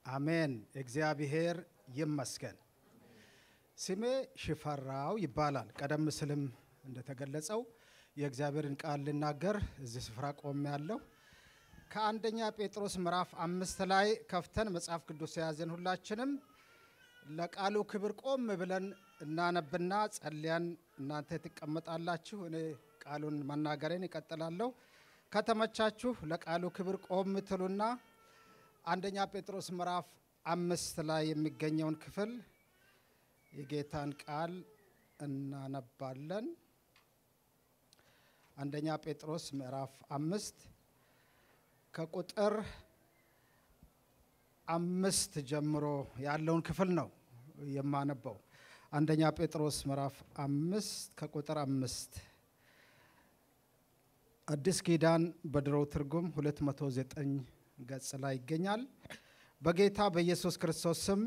አሜን እግዚአብሔር ይመስገን ስሜ ሽፈራው ይባላል ቀደም ሲልም እንደተገለጸው የእግዚአብሔርን ቃል ልናገር እዚህ ስፍራ ቆሜያለሁ ከአንደኛ ጴጥሮስ ምዕራፍ 5 ላይ ከፍተን መጽሐፍ ቅዱስ ያዘን ሁላችንም ለቃሉ ክብር ቆም ብለን እናነብና ጸልያን እናንተ ተቀመጣላችሁ እኔ ቃሉን መናገሬን ይቀጥላለሁ ከተመቻችሁ ለቃሉ ክብር ቆም ትሉና አንደኛ ጴጥሮስ ምዕራፍ 5 ላይ የሚገኘውን ክፍል የጌታን ቃል እናነባለን አንደኛ ጴጥሮስ ምዕራፍ 5 ከቁጥር 5 ጀምሮ ያለውን ክፍል ነው የማነበው አንደኛ ጴጥሮስ ምዕራፍ 5 ከቁጥር 5 አዲስ ኪዳን በድሮው ትርጉም 209 ገጽ ላይ ይገኛል በጌታ በኢየሱስ ክርስቶስ ስም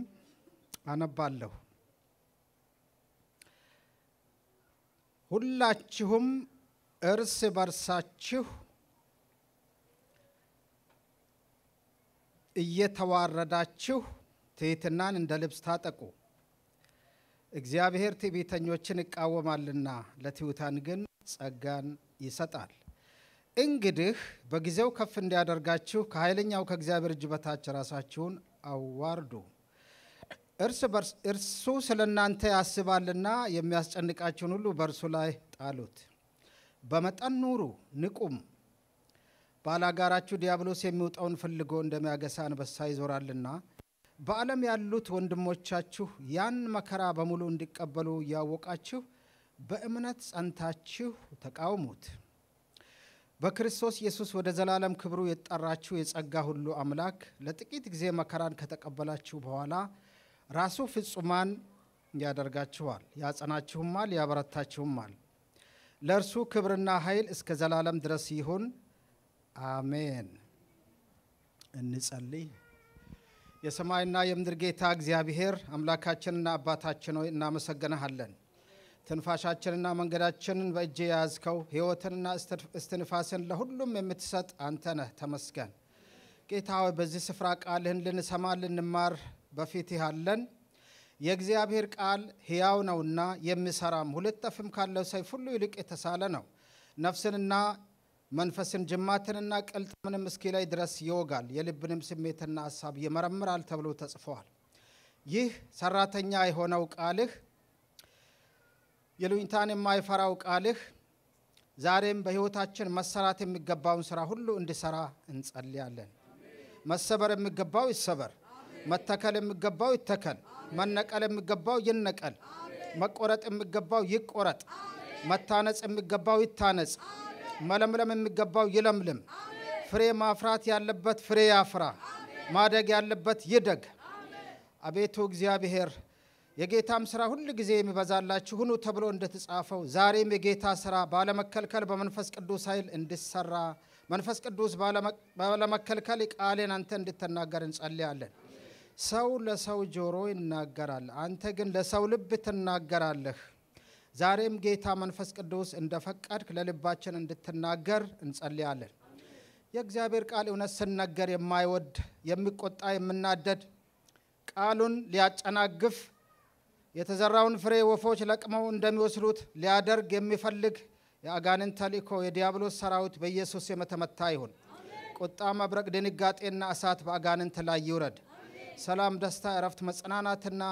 አነባለሁ ሁላችሁም እርስ በርሳችሁ እየተዋረዳችሁ ትሕትናን እንደ ልብስ ታጠቁ እግዚአብሔር ትዕቢተኞችን ይቃወማልና ለትሑታን ግን ጸጋን ይሰጣል እንግዲህ በጊዜው ከፍ እንዲያደርጋችሁ ከኃይለኛው ከእግዚአብሔር እጅ በታች ራሳችሁን አዋርዱ እርሱ ስለናንተ ያስባልና የሚያስጨንቃችሁን ሁሉ በእርሱ ላይ ጣሉት በመጠን ኑሩ ንቁም ባላጋራችሁ ዲያብሎስ የሚውጣውን ፈልጎ እንደሚያገሳ አንበሳ ይዞራልና በዓለም ያሉት ወንድሞቻችሁ ያን መከራ በሙሉ እንዲቀበሉ ያወቃችሁ በእምነት ጸንታችሁ ተቃውሙት በክርስቶስ ኢየሱስ ወደ ዘላለም ክብሩ የጠራችሁ የጸጋ ሁሉ አምላክ ለጥቂት ጊዜ መከራን ከተቀበላችሁ በኋላ ራሱ ፍጹማን ያደርጋችኋል ያጸናችሁማል ያበረታችሁማል ለእርሱ ክብርና ኃይል እስከ ዘላለም ድረስ ይሁን አሜን እንጸልይ የሰማይና የምድር ጌታ እግዚአብሔር አምላካችንና አባታችን ሆይ እናመሰግንሃለን ትንፋሻችንና መንገዳችንን በእጅ ያዝከው ሕይወትንና እስትንፋስን ለሁሉም የምትሰጥ አንተ ነህ ተመስገን ጌታ ሆይ በዚህ ስፍራ ቃልህን ልንሰማ ልንማር በፊትህ አለን የእግዚአብሔር ቃል ሕያው ነውና የሚሰራም ሁለት አፍም ካለው ሰይፍ ሁሉ ይልቅ የተሳለ ነው ነፍስንና መንፈስን ጅማትንና ቅልጥምንም እስኪለይ ድረስ ይወጋል የልብንም ስሜትና ሐሳብ ይመረምራል ተብሎ ተጽፏል ይህ ሰራተኛ የሆነው ቃልህ የሉኝታን የማይፈራው ቃልህ ዛሬም በሕይወታችን መሰራት የሚገባውን ሥራ ሁሉ እንዲሰራ እንጸልያለን መሰበር የሚገባው ይሰበር መተከል የሚገባው ይተከል መነቀል የሚገባው ይነቀል መቆረጥ የሚገባው ይቆረጥ መታነጽ የሚገባው ይታነጽ መለምለም የሚገባው ይለምልም ፍሬ ማፍራት ያለበት ፍሬ ያፍራ ማደግ ያለበት ይደግ አቤቱ እግዚአብሔር የጌታም ሥራ ሁሉ ጊዜ የሚበዛላችሁ ሁኑ ተብሎ እንደተጻፈው ዛሬም የጌታ ሥራ ባለመከልከል በመንፈስ ቅዱስ ኃይል እንዲሰራ መንፈስ ቅዱስ ባለመከልከል ቃልን አንተ እንድትናገር እንጸልያለን ሰው ለሰው ጆሮ ይናገራል አንተ ግን ለሰው ልብ ትናገራለህ ዛሬም ጌታ መንፈስ ቅዱስ እንደፈቀድክ ለልባችን እንድትናገር እንጸልያለን የእግዚአብሔር ቃል እውነት ሲነገር የማይወድ የሚቆጣ የምናደድ ቃሉን ሊያጨናግፍ የተዘራውን ፍሬ ወፎች ለቅመው እንደሚወስዱት ሊያደርግ የሚፈልግ የአጋንንት ተልእኮ የዲያብሎስ ሰራዊት በኢየሱስ የተመታ ይሁን ቁጣ መብረቅ ድንጋጤና እሳት በአጋንንት ላይ ይውረድ ሰላም ደስታ እረፍት መጽናናትና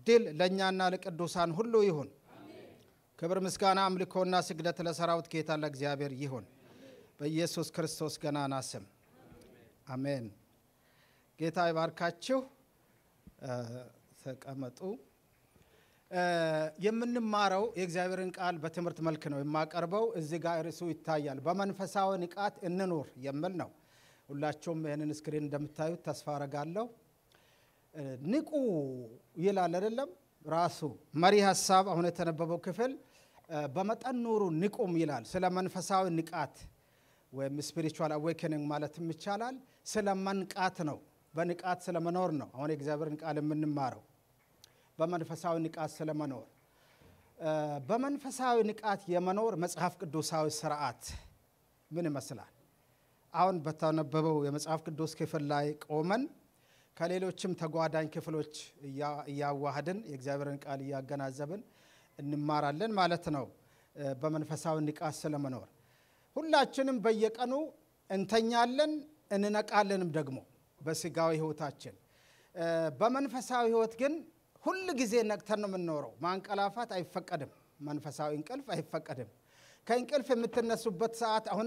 ድል ለኛና ለቅዱሳን ሁሉ ይሁን ክብር ምስጋና አምልኮና ስግደት ለሰራዊት ጌታ ለእግዚአብሔር ይሁን በኢየሱስ ክርስቶስ ገናና ስም አሜን ጌታ ይባርካችሁ ተቀመጡ የምንማረው የእግዚአብሔርን ቃል በትምህርት መልክ ነው የማቀርበው እዚህ ጋር ርዕሱ ይታያል በመንፈሳዊ ንቃት እንኑር የሚል ነው ሁላችሁም ይሄንን ስክሪን እንደምታዩት ተስፋ አረጋለሁ ንቁ ይላል አይደለም ራሱ መሪ ሐሳብ አሁን የተነበበው ክፍል በመጠን ኑሩ ንቁም ይላል ስለ መንፈሳዊ ንቃት ወይም ስፒሪቹዋል አዌከኒንግ ማለትም ይቻላል ስለ መንቃት ነው በንቃት ስለ መኖር ነው አሁን የእግዚአብሔርን ቃል የምንማረው በመንፈሳዊ ንቃት ስለ መኖር በመንፈሳዊ ንቃት የመኖር መጽሐፍ ቅዱሳዊ ሥርዓት ምን ይመስላል አሁን በተነበበው የመጽሐፍ ቅዱስ ክፍል ላይ ቆመን ከሌሎችም ተጓዳኝ ክፍሎች ያዋህድን የእግዚአብሔርን ቃል ያገናዘብን እንማራለን ማለት ነው። በመንፈሳዊ ንቃት ስለመኖር ሁላችንም በየቀኑ እንተኛለን እንነቃለንም ደግሞ በስጋዊ ህይወታችን በመንፈሳዊ ህይወት ግን ሁሉ ጊዜ ነቅተን ነው የምንኖረው። ማንቀላፋት አይፈቀድም። መንፈሳዊ እንቅልፍ አይፈቀድም። ከእንቅልፍ የምትነሱበት ሰዓት አሁን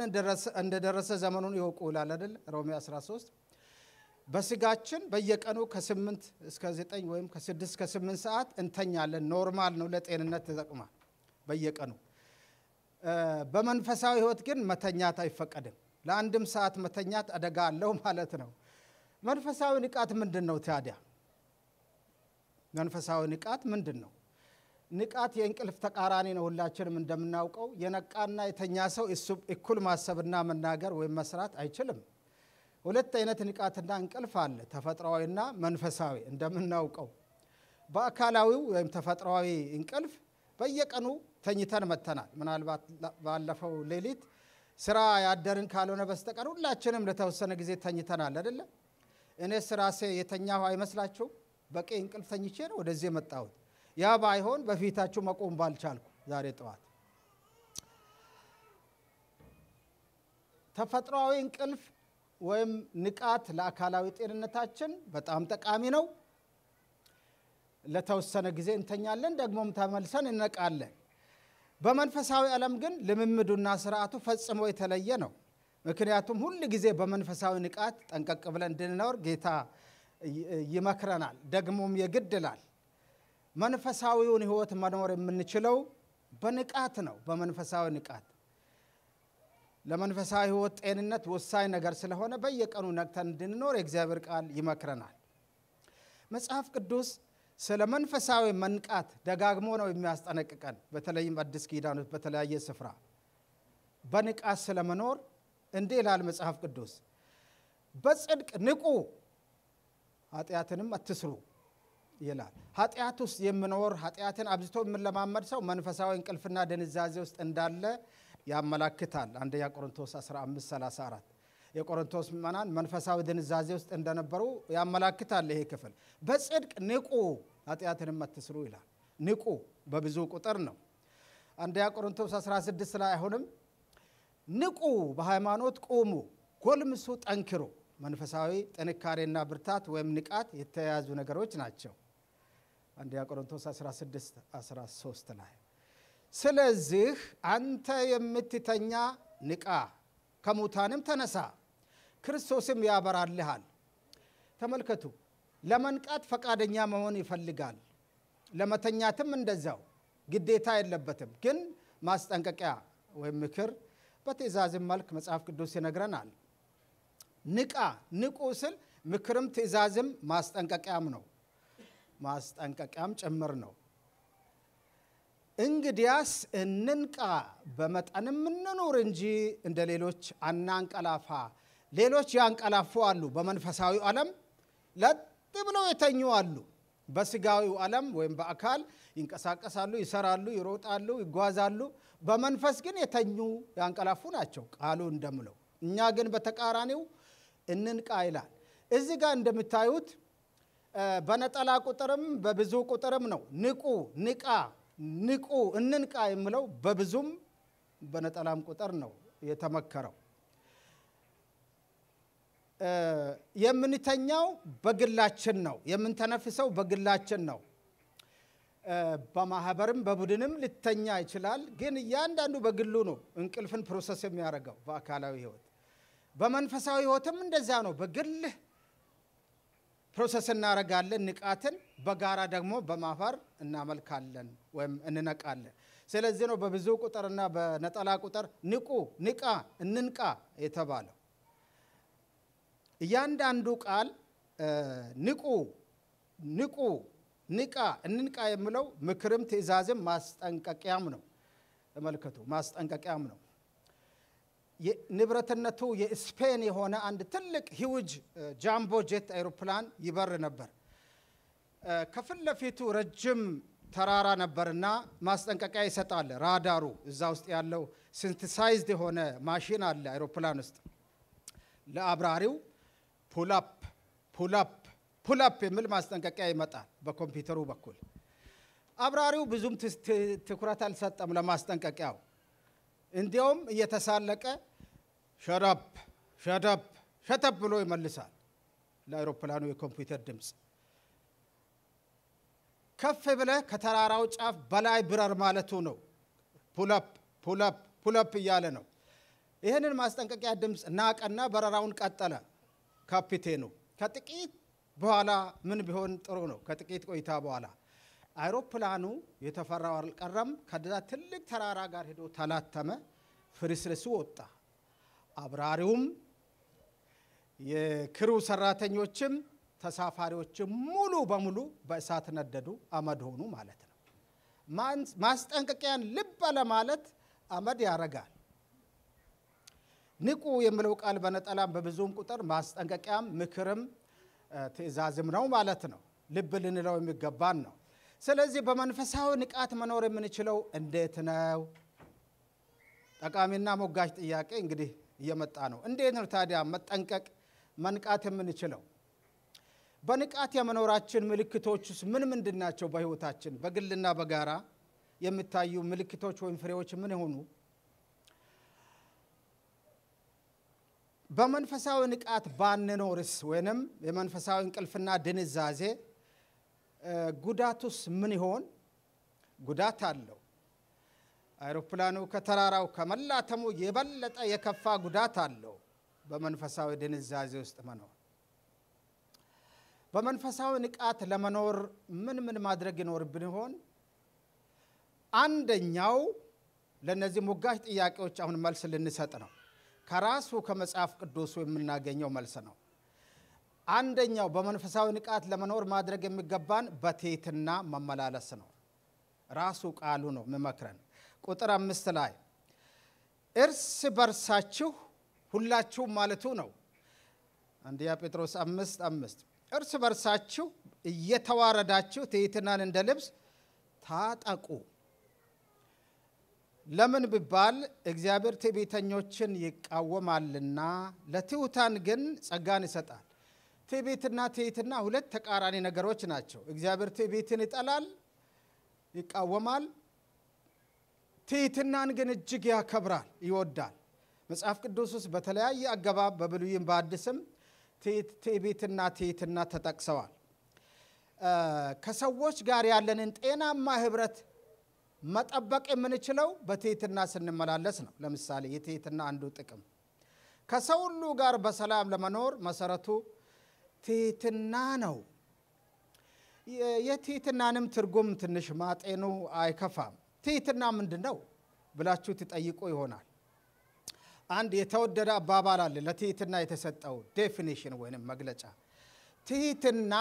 እንደደረሰ ዘመኑን ይወቁ ይላል አይደል? ሮሜ 13 በስጋችን በየቀኑ ከ8 እስከ 9 ወይም ከ6 እስከ 8 ሰዓት እንተኛለን። ኖርማል ነው፣ ለጤንነት ተጠቅሟል በየቀኑ። በመንፈሳዊ ህይወት ግን መተኛት አይፈቀድም። ለአንድም ሰዓት መተኛት አደጋ አለው ማለት ነው። መንፈሳዊ ንቃት ምንድነው ታዲያ? መንፈሳዊ ንቃት ምንድነው? ንቃት የእንቅልፍ ተቃራኒ ነው። ሁላችንም እንደምናውቀው የነቃና የተኛ ሰው እኩል ማሰብና መናገር ወይም መስራት አይችልም። ሁለት አይነት ንቃትና እንቅልፍ አለ፣ ተፈጥሯዊና መንፈሳዊ። እንደምናውቀው በአካላዊው ወይም ተፈጥሯዊ እንቅልፍ በየቀኑ ተኝተን መተናል። ምናልባት ባለፈው ሌሊት ስራ ያደርን ካልሆነ በስተቀር ሁላችንም ለተወሰነ ጊዜ ተኝተናል አይደል? እኔ ራሴ የተኛው አይመስላችሁ? በቂ እንቅልፍ ተኝቼ ነው ወደዚህ የመጣሁት። ያ ባይሆን በፊታችሁ መቆም ባልቻልኩ ዛሬ ጠዋት። ተፈጥሯዊ እንቅልፍ ወይም ንቃት ለአካላዊ ጤንነታችን በጣም ጠቃሚ ነው። ለተወሰነ ጊዜ እንተኛለን፣ ደግሞም ተመልሰን እንነቃለን። በመንፈሳዊ ዓለም ግን ልምምዱና ስርዓቱ ፈጽሞ የተለየ ነው። ምክንያቱም ሁሉ ጊዜ በመንፈሳዊ ንቃት ጠንቀቅ ብለን እንድንኖር ጌታ ይመክረናል፣ ደግሞም ይገድላል። መንፈሳዊውን ህይወት መኖር የምንችለው በንቃት ነው። በመንፈሳዊ ንቃት ለመንፈሳዊ ህይወት ጤንነት ወሳኝ ነገር ስለሆነ በየቀኑ ነቅተን እንድንኖር የእግዚአብሔር ቃል ይመክረናል። መጽሐፍ ቅዱስ ስለ መንፈሳዊ መንቃት ደጋግሞ ነው የሚያስጠነቅቀን። በተለይም አዲስ ኪዳን ውስጥ በተለያየ ስፍራ በንቃት ስለመኖር እንዲህ ይላል መጽሐፍ ቅዱስ፣ በጽድቅ ንቁ ኃጢአትንም አትስሩ ይላል። ኃጢአት ውስጥ የምኖር ኃጢአትን አብዝቶ የምንለማመድ ሰው መንፈሳዊ እንቅልፍና ድንዛዜ ውስጥ እንዳለ ያመለክታል። አንደኛ ቆሮንቶስ 15:34 የቆሮንቶስ ምዕመናን መንፈሳዊ ድንዛዜ ውስጥ እንደነበሩ ያመለክታል ይሄ ክፍል። በጽድቅ ንቁ ኃጢአትንም አትስሩ ይላል። ንቁ በብዙ ቁጥር ነው። አንደኛ ቆሮንቶስ 16 ላይ አሁንም ንቁ፣ በሃይማኖት ቁሙ፣ ጎልምሱ፣ ጠንክሩ። መንፈሳዊ ጥንካሬና ብርታት ወይም ንቃት የተያያዙ ነገሮች ናቸው። አንደኛ ቆሮንቶስ 16:13 ላይ ስለዚህ አንተ የምትተኛ ንቃ፣ ከሙታንም ተነሳ፣ ክርስቶስም ያበራልሃል። ተመልከቱ፣ ለመንቃት ፈቃደኛ መሆን ይፈልጋል። ለመተኛትም እንደዛው ግዴታ የለበትም። ግን ማስጠንቀቂያ ወይም ምክር በትእዛዝም መልክ መጽሐፍ ቅዱስ ይነግረናል። ንቃ፣ ንቁ ስል ምክርም ትእዛዝም ማስጠንቀቂያም ነው፣ ማስጠንቀቂያም ጭምር ነው። እንግዲያስ እንንቃ፣ በመጠንም እንኑር እንጂ እንደ ሌሎች አናንቀላፋ። ሌሎች ያንቀላፉ አሉ። በመንፈሳዊ ዓለም ለጥ ብለው የተኙ አሉ። በስጋዊው ዓለም ወይም በአካል ይንቀሳቀሳሉ፣ ይሰራሉ፣ ይሮጣሉ፣ ይጓዛሉ። በመንፈስ ግን የተኙ ያንቀላፉ ናቸው ቃሉ እንደምለው። እኛ ግን በተቃራኒው እንንቃ ይላል። እዚህ ጋር እንደምታዩት በነጠላ ቁጥርም በብዙ ቁጥርም ነው። ንቁ፣ ንቃ፣ ንቁ፣ እንንቃ የሚለው በብዙም በነጠላም ቁጥር ነው የተመከረው። የምንተኛው በግላችን ነው፣ የምንተነፍሰው በግላችን ነው። በማህበርም በቡድንም ልተኛ ይችላል። ግን እያንዳንዱ በግሉ ነው እንቅልፍን ፕሮሰስ የሚያደርገው በአካላዊ ህይወት። በመንፈሳዊ ህይወትም እንደዛ ነው። በግል ፕሮሰስ እናደርጋለን ንቃትን፣ በጋራ ደግሞ በማህበር እናመልካለን ወይም እንነቃለን። ስለዚህ ነው በብዙ ቁጥርና በነጠላ ቁጥር ንቁ፣ ንቃ፣ እንንቃ የተባለው። እያንዳንዱ ቃል ንቁ፣ ንቁ፣ ንቃ፣ እንንቃ የሚለው ምክርም ትእዛዝም ማስጠንቀቂያም ነው። ተመልከቱ፣ ማስጠንቀቂያም ነው። ንብረትነቱ የስፔን የሆነ አንድ ትልቅ ሂውጅ ጃምቦ ጄት አይሮፕላን ይበር ነበር። ከፊት ለፊቱ ረጅም ተራራ ነበርና ማስጠንቀቂያ ይሰጣል ራዳሩ። እዛ ውስጥ ያለው ሲንተሳይዝድ የሆነ ማሽን አለ አይሮፕላን ውስጥ። ለአብራሪው ፑል አፕ፣ ፑል አፕ፣ ፑል አፕ የሚል ማስጠንቀቂያ ይመጣል በኮምፒውተሩ በኩል። አብራሪው ብዙም ትኩረት አልሰጠም ለማስጠንቀቂያው። እንዲያውም እየተሳለቀ ሸተፕ ብሎ ይመልሳል ለአውሮፕላኑ የኮምፒውተር ድምፅ። ከፍ ብለህ ከተራራው ጫፍ በላይ ብረር ማለቱ ነው። ፑል አፕ እያለ ነው። ይህንን ማስጠንቀቂያ ድምፅ ናቀና በረራውን ቀጠለ ካፒቴኑ። ከጥቂት በኋላ ምን ቢሆን ጥሩ ነው? ከጥቂት ቆይታ በኋላ አውሮፕላኑ የተፈራው አልቀረም። ከዛ ትልቅ ተራራ ጋር ሄዶ ተላተመ፣ ፍርስርሱ ወጣ። አብራሪውም የክሩ ሰራተኞችም ተሳፋሪዎችም ሙሉ በሙሉ በእሳት ነደዱ፣ አመድ ሆኑ ማለት ነው። ማስጠንቀቂያን ልብ ለማለት አመድ ያረጋል። ንቁ የሚለው ቃል በነጠላም በብዙም ቁጥር ማስጠንቀቂያም ምክርም ትእዛዝም ነው ማለት ነው። ልብ ልንለው የሚገባን ነው። ስለዚህ በመንፈሳዊ ንቃት መኖር የምንችለው እንዴት ነው? ጠቃሚና ሞጋች ጥያቄ እንግዲህ እየመጣ ነው። እንዴት ነው ታዲያ መጠንቀቅ መንቃት የምንችለው? በንቃት የመኖራችን ምልክቶችስ ምን ምንድናቸው? በህይወታችን በግልና በጋራ የሚታዩ ምልክቶች ወይም ፍሬዎች ምን ይሆኑ? በመንፈሳዊ ንቃት ባንኖርስ ወይንም የመንፈሳዊ እንቅልፍና ድንዛዜ ጉዳቱስ ምን ይሆን? ጉዳት አለው። አውሮፕላኑ ከተራራው ከመላተሙ የበለጠ የከፋ ጉዳት አለው በመንፈሳዊ ድንዛዜ ውስጥ መኖር። በመንፈሳዊ ንቃት ለመኖር ምን ማድረግ ይኖርብን ይሆን? አንደኛው ለነዚህ ሞጋች ጥያቄዎች አሁን መልስ ልንሰጥ ነው። ከራሱ ከመጽሐፍ ቅዱስ የምናገኘው መልስ ነው። አንደኛው በመንፈሳዊ ንቃት ለመኖር ማድረግ የሚገባን በትህትና መመላለስ ነው። ራሱ ቃሉ ነው የሚመክረን። ቁጥር 5 ላይ እርስ በርሳችሁ ሁላችሁም ማለቱ ነው። አንደኛ ጴጥሮስ 5:5 እርስ በርሳችሁ እየተዋረዳችሁ ትህትናን እንደ ልብስ ታጠቁ። ለምን ቢባል እግዚአብሔር ትዕቢተኞችን ይቃወማልና ለትሑታን ግን ጸጋን ይሰጣል። ትዕቢትና ትህትና ሁለት ተቃራኒ ነገሮች ናቸው። እግዚአብሔር ትዕቢትን ይጠላል፣ ይቃወማል። ትህትናን ግን እጅግ ያከብራል፣ ይወዳል። መጽሐፍ ቅዱስ ውስጥ በተለያየ አገባብ በብሉይም በአዲስም ትዕቢትና ትህትና ተጠቅሰዋል። ከሰዎች ጋር ያለንን ጤናማ ህብረት መጠበቅ የምንችለው በትህትና ስንመላለስ ነው። ለምሳሌ የትህትና አንዱ ጥቅም ከሰው ሁሉ ጋር በሰላም ለመኖር መሰረቱ ትህትና ነው። የትህትናንም ትርጉም ትንሽ ማጤኑ አይከፋም። ትህትና ምንድነው ብላችሁ ትጠይቁ ይሆናል። አንድ የተወደደ አባባል አለ ለትህትና የተሰጠው ዴፊኒሽን ወይንም መግለጫ። ትህትና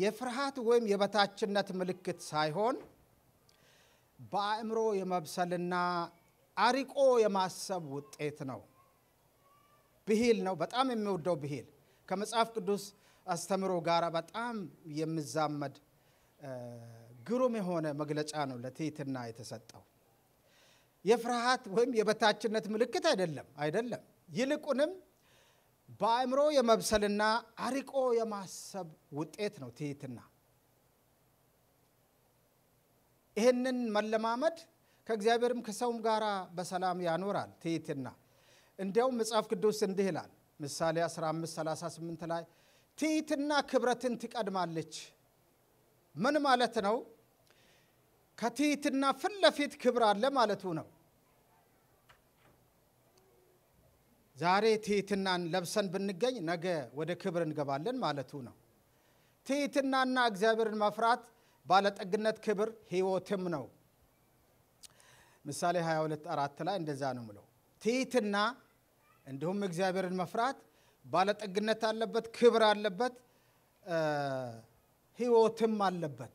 የፍርሃት ወይም የበታችነት ምልክት ሳይሆን በአእምሮ የመብሰልና አሪቆ የማሰብ ውጤት ነው። ብሂል ነው። በጣም የሚወደው ብሂል ከመጽሐፍ ቅዱስ አስተምሮ ጋር በጣም የሚዛመድ ግሩም የሆነ መግለጫ ነው ለትህትና የተሰጠው። የፍርሃት ወይም የበታችነት ምልክት አይደለም። ይልቁንም በአእምሮ የመብሰልና አሪቆ የማሰብ ውጤት ነው ትህትና። ይህንን መለማመድ ከእግዚአብሔርም ከሰውም ጋር በሰላም ያኖራል ትህትና። እንዲያውም መጽሐፍ ቅዱስ እንዲህ ይላል ምሳሌ 15:38 ላይ ትህትና ክብረትን ትቀድማለች። ምን ማለት ነው? ከትህትና ፊት ለፊት ክብር አለ ማለቱ ነው። ዛሬ ትህትናን ለብሰን ብንገኝ ነገ ወደ ክብር እንገባለን ማለቱ ነው። ትህትናና እግዚአብሔርን መፍራት ባለጠግነት፣ ክብር፣ ህይወትም ነው። ምሳሌ 22:4 ላይ እንደዛ ነው ምለው። ትህትና እንዲሁም እግዚአብሔርን መፍራት ባለጠግነት አለበት፣ ክብር አለበት፣ ህይወትም አለበት።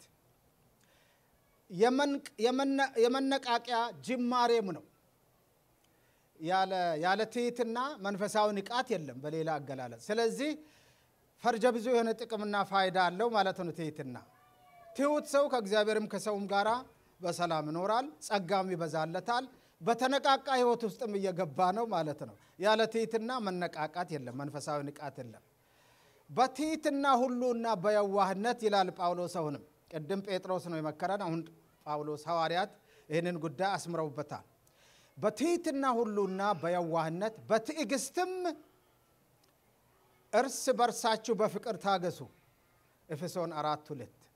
የመነቃቂያ ጅማሬም ነው። ያለ ትህትና መንፈሳዊ ንቃት የለም በሌላ አገላለጽ። ስለዚህ ፈርጀ ብዙ የሆነ ጥቅምና ፋይዳ አለው ማለት ነው ትህትና። ትሁት ሰው ከእግዚአብሔርም ከሰውም ጋራ በሰላም ይኖራል፣ ጸጋም ይበዛለታል፣ በተነቃቃ ህይወት ውስጥም እየገባ ነው ማለት ነው። ያለ ትህትና መነቃቃት የለም፣ መንፈሳዊ ንቃት የለም። በትሕትና ሁሉና በየዋህነት ይላል ጳውሎስ። አሁንም ቅድም ጴጥሮስ ነው የመከረን፣ አሁን ጳውሎስ ሐዋርያት ይህንን ጉዳይ አስምረውበታል። በትሕትና ሁሉና በየዋህነት በትዕግስትም እርስ በርሳችሁ በፍቅር ታገሱ። ኤፌሶን 4:2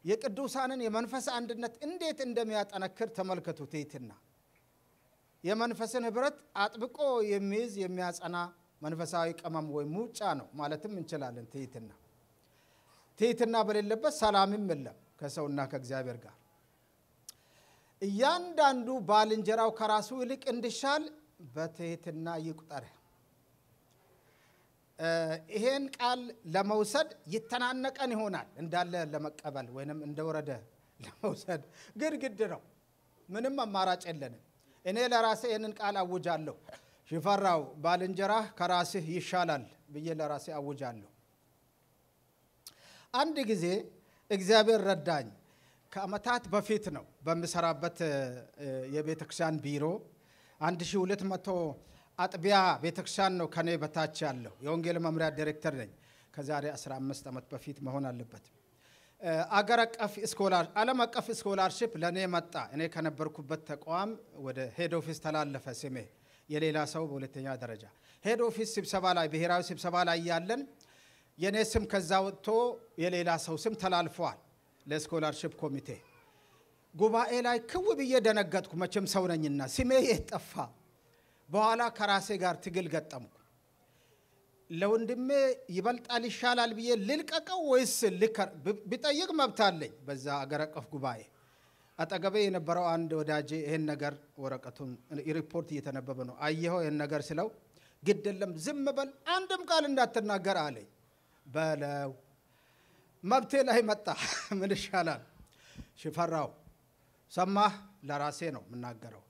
የቅዱሳንን የመንፈስ አንድነት እንዴት እንደሚያጠነክር ተመልከቱ። ትሕትና የመንፈስን ህብረት አጥብቆ የሚይዝ የሚያጸና መንፈሳዊ ቅመም ወይ ሙጫ ነው ማለትም እንችላለን። ትሕትና በሌለበት ሰላምም የለም ከሰውና ከእግዚአብሔር ጋር። እያንዳንዱ ባልንጀራው ከራሱ ይልቅ እንዲሻል በትሕትና ይቁጠር። ይሄን ቃል ለመውሰድ ይተናነቀን ይሆናል እንዳለ ለመቀበል ወይንም እንደወረደ ለመውሰድ ግድ ነው። ምንም አማራጭ የለንም። እኔ ለራሴ ይሄንን ቃል አውጃለሁ። ሽፈራው ባልንጀራህ ከራስህ ይሻላል ብዬ ለራሴ አውጃለሁ። አንድ ጊዜ እግዚአብሔር ረዳኝ። ከአመታት በፊት ነው በመሰራበት የቤተክርስቲያን ቢሮ 1200 አጥቢያ ቤተክርስቲያን ነው ከኔ በታች ያለው። የወንጌል መምሪያ ዳይሬክተር ነኝ። ከዛሬ 15 አመት በፊት መሆን አለበት። አገር አቀፍ ስኮላር ዓለም አቀፍ ስኮላርሺፕ ለኔ መጣ። እኔ ከነበርኩበት ተቋም ወደ ሄድ ኦፊስ ተላለፈ ስሜ። የሌላ ሰው በሁለተኛ ደረጃ ሄድ ኦፊስ ስብሰባ ላይ ብሔራዊ ስብሰባ ላይ ያለን የኔ ስም ከዛ ወጥቶ የሌላ ሰው ስም ተላልፏል ለስኮላርሺፕ ኮሚቴ። ጉባኤ ላይ ክው ብዬ ደነገጥኩ። መቼም ሰው ነኝና ስሜ የጠፋ። በኋላ ከራሴ ጋር ትግል ገጠምኩ። ለወንድሜ ይበልጣል ይሻላል ብዬ ልልቀቀው ወይስ ቢጠይቅ መብት አለኝ። በዛ አገር አቀፍ ጉባኤ አጠገቤ የነበረው አንድ ወዳጄ ይሄን ነገር ወረቀቱን ሪፖርት እየተነበበ ነው አየኸው ይሄን ነገር ስለው ግድ የለም ዝም በል አንድም ቃል እንዳትናገር አለኝ። በለው መብቴ ላይ መጣ። ምን ይሻላል? ሽፈራው ሰማህ፣ ለራሴ ነው የምናገረው።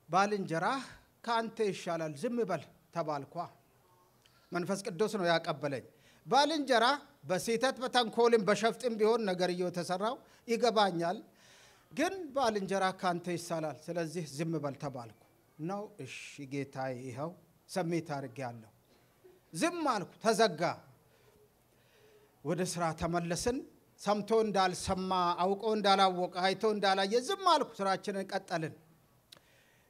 ባልንጀራህ ካንተ ይሻላል ዝም በል ተባልኳ። መንፈስ ቅዱስ ነው ያቀበለኝ። ባልንጀራ በስህተት በተንኮልም በሸፍጥም ቢሆን ነገርየው ተሰራው ይገባኛል። ግን ባልንጀራ ካንተ ይሻላል ስለዚህ ዝም በል ተባልኩ። ነው እሺ ጌታዬ ይኸው ሰሚት አድርጌያለሁ። ዝም አልኩ። ተዘጋ። ወደ ስራ ተመለስን። ሰምቶ እንዳልሰማ አውቆ እንዳላወቀ አይቶ እንዳላየ ዝም አልኩ። ስራችንን ቀጠልን።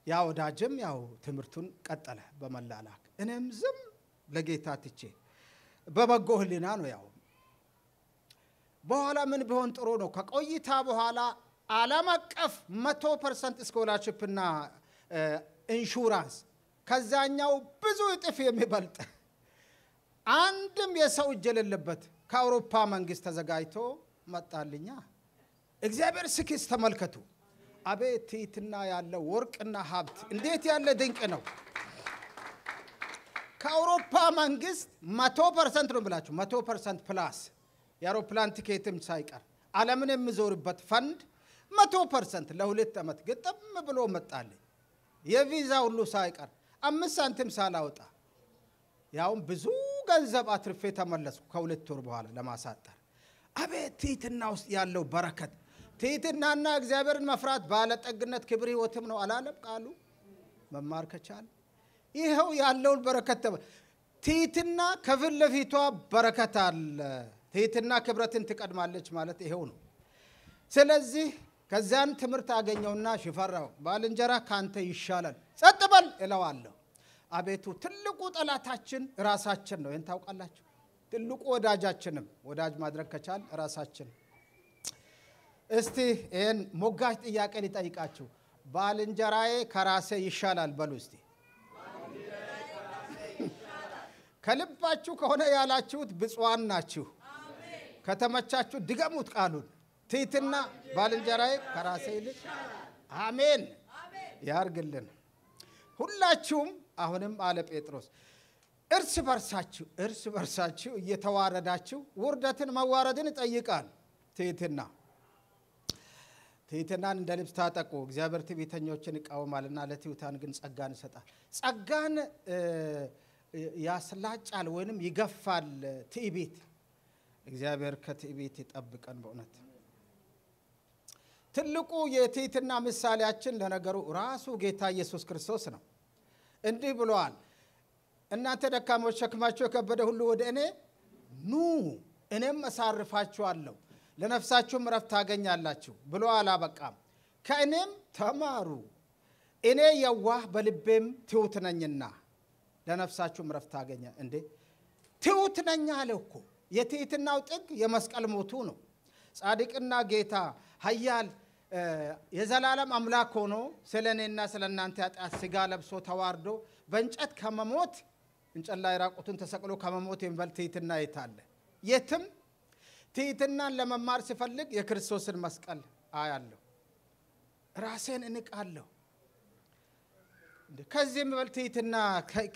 ያ ወዳጅም ያው ትምህርቱን ቀጠለ በመላላክ። እኔም ዝም ለጌታ ትቼ በበጎ ህሊና ነው ያው። በኋላ ምን ቢሆን ጥሩ ነው? ከቆይታ በኋላ ዓለም አቀፍ 100% ስኮላርሺፕ እና ኢንሹራንስ ከዛኛው ብዙ እጥፍ የሚበልጥ አንድም የሰው እጅ የሌለበት ከአውሮፓ መንግስት ተዘጋጅቶ መጣልኛ። እግዚአብሔር ስኪስ ተመልከቱ። አቤት ትሕትና ያለው ወርቅና ሀብት እንዴት ያለ ድንቅ ነው። ከአውሮፓ መንግስት 100% ነው ብላችሁ 100% ፕላስ የአውሮፕላን ቲኬትም ሳይቀር ዓለምን የሚዞርበት ፈንድ 100% ለ2 አመት ግጥም ብሎ መጣልኝ። የቪዛ ሁሉ ሳይቀር 5 ሳንቲም ሳላወጣ ያውም ብዙ ገንዘብ አትርፌ ተመለስኩ ከ2 ወር በኋላ ለማሳጠር። አቤት ትሕትና ውስጥ ያለው በረከት። ትሕትናና እግዚአብሔርን መፍራት ባለጠግነት ክብር ህይወትም ነው አላለም ቃሉ? መማር ከቻለ ይሄው ያለውን በረከት። ትሕትና ከፊት ለፊቷ በረከት አለ። ትሕትና ክብረትን ትቀድማለች ማለት ይሄው ነው። ስለዚህ ከዛን ትምህርት አገኘውና ሽፈራው ባልንጀራ ካንተ ይሻላል ጸጥ በል እለዋለሁ። አቤቱ ትልቁ ጠላታችን ራሳችን ነው። ይሄን ታውቃላችሁ? ትልቁ ወዳጃችንም ወዳጅ ማድረግ ከቻል ራሳችን። እስቲ ይሄን ሞጋሽ ጥያቄ ልጠይቃችሁ። ባልንጀራዬ ከራሴ ይሻላል በሉ እስቲ። ከልባችሁ ከሆነ ያላችሁት ብፁዓን ናችሁ። ከተመቻችሁ ድገሙት ቃሉን። ትሕትና ባልንጀራዬ ከራሴ ይልቅ አሜን ያርግልን። ሁላችሁም አሁንም አለ ጴጥሮስ እርስ በርሳችሁ እየተዋረዳችሁ ውርደትን መዋረድን ይጠይቃል። ትሕትናን እንደ ልብስ ታጠቁ። እግዚአብሔር ትዕቢተኞችን ይቃወማልና ለትሑታን ግን ጸጋን ይሰጣል። ጸጋን ያስላጫል ወይንም ይገፋል ትዕቢት። እግዚአብሔር ከትዕቢት ይጠብቀን በእውነት። ትልቁ የትሕትና ምሳሌያችን ለነገሩ ራሱ ጌታ ኢየሱስ ክርስቶስ ነው። እንዲህ ብሏል፣ እናንተ ደካሞች ሸክማችሁ የከበደ ሁሉ ወደ እኔ ኑ እኔም አሳርፋችኋለሁ ለነፍሳችሁም ረፍት ታገኛላችሁ ብሎ አላበቃም ከእኔም ተማሩ እኔ የዋህ በልቤም ትሁት ነኝና ለነፍሳችሁም ረፍት ታገኛ እንዴ ትሁት ነኝ አለ እኮ የትህትናው ጥግ የመስቀል ሞቱ ነው ጻድቅና ጌታ ኃያል የዘላለም አምላክ ሆኖ ስለኔና ስለናንተ ኃጢአት ሥጋ ለብሶ ተዋርዶ በእንጨት ከመሞት እንጨት ላይ ራቁቱን ተሰቅሎ ከመሞት የሚበልጥ ትህትና የታለ የትም ትህትናን ለመማር ሲፈልግ የክርስቶስን መስቀል አያለሁ ራሴን እንቃለሁ ከዚህ የሚበልጥ ትህትና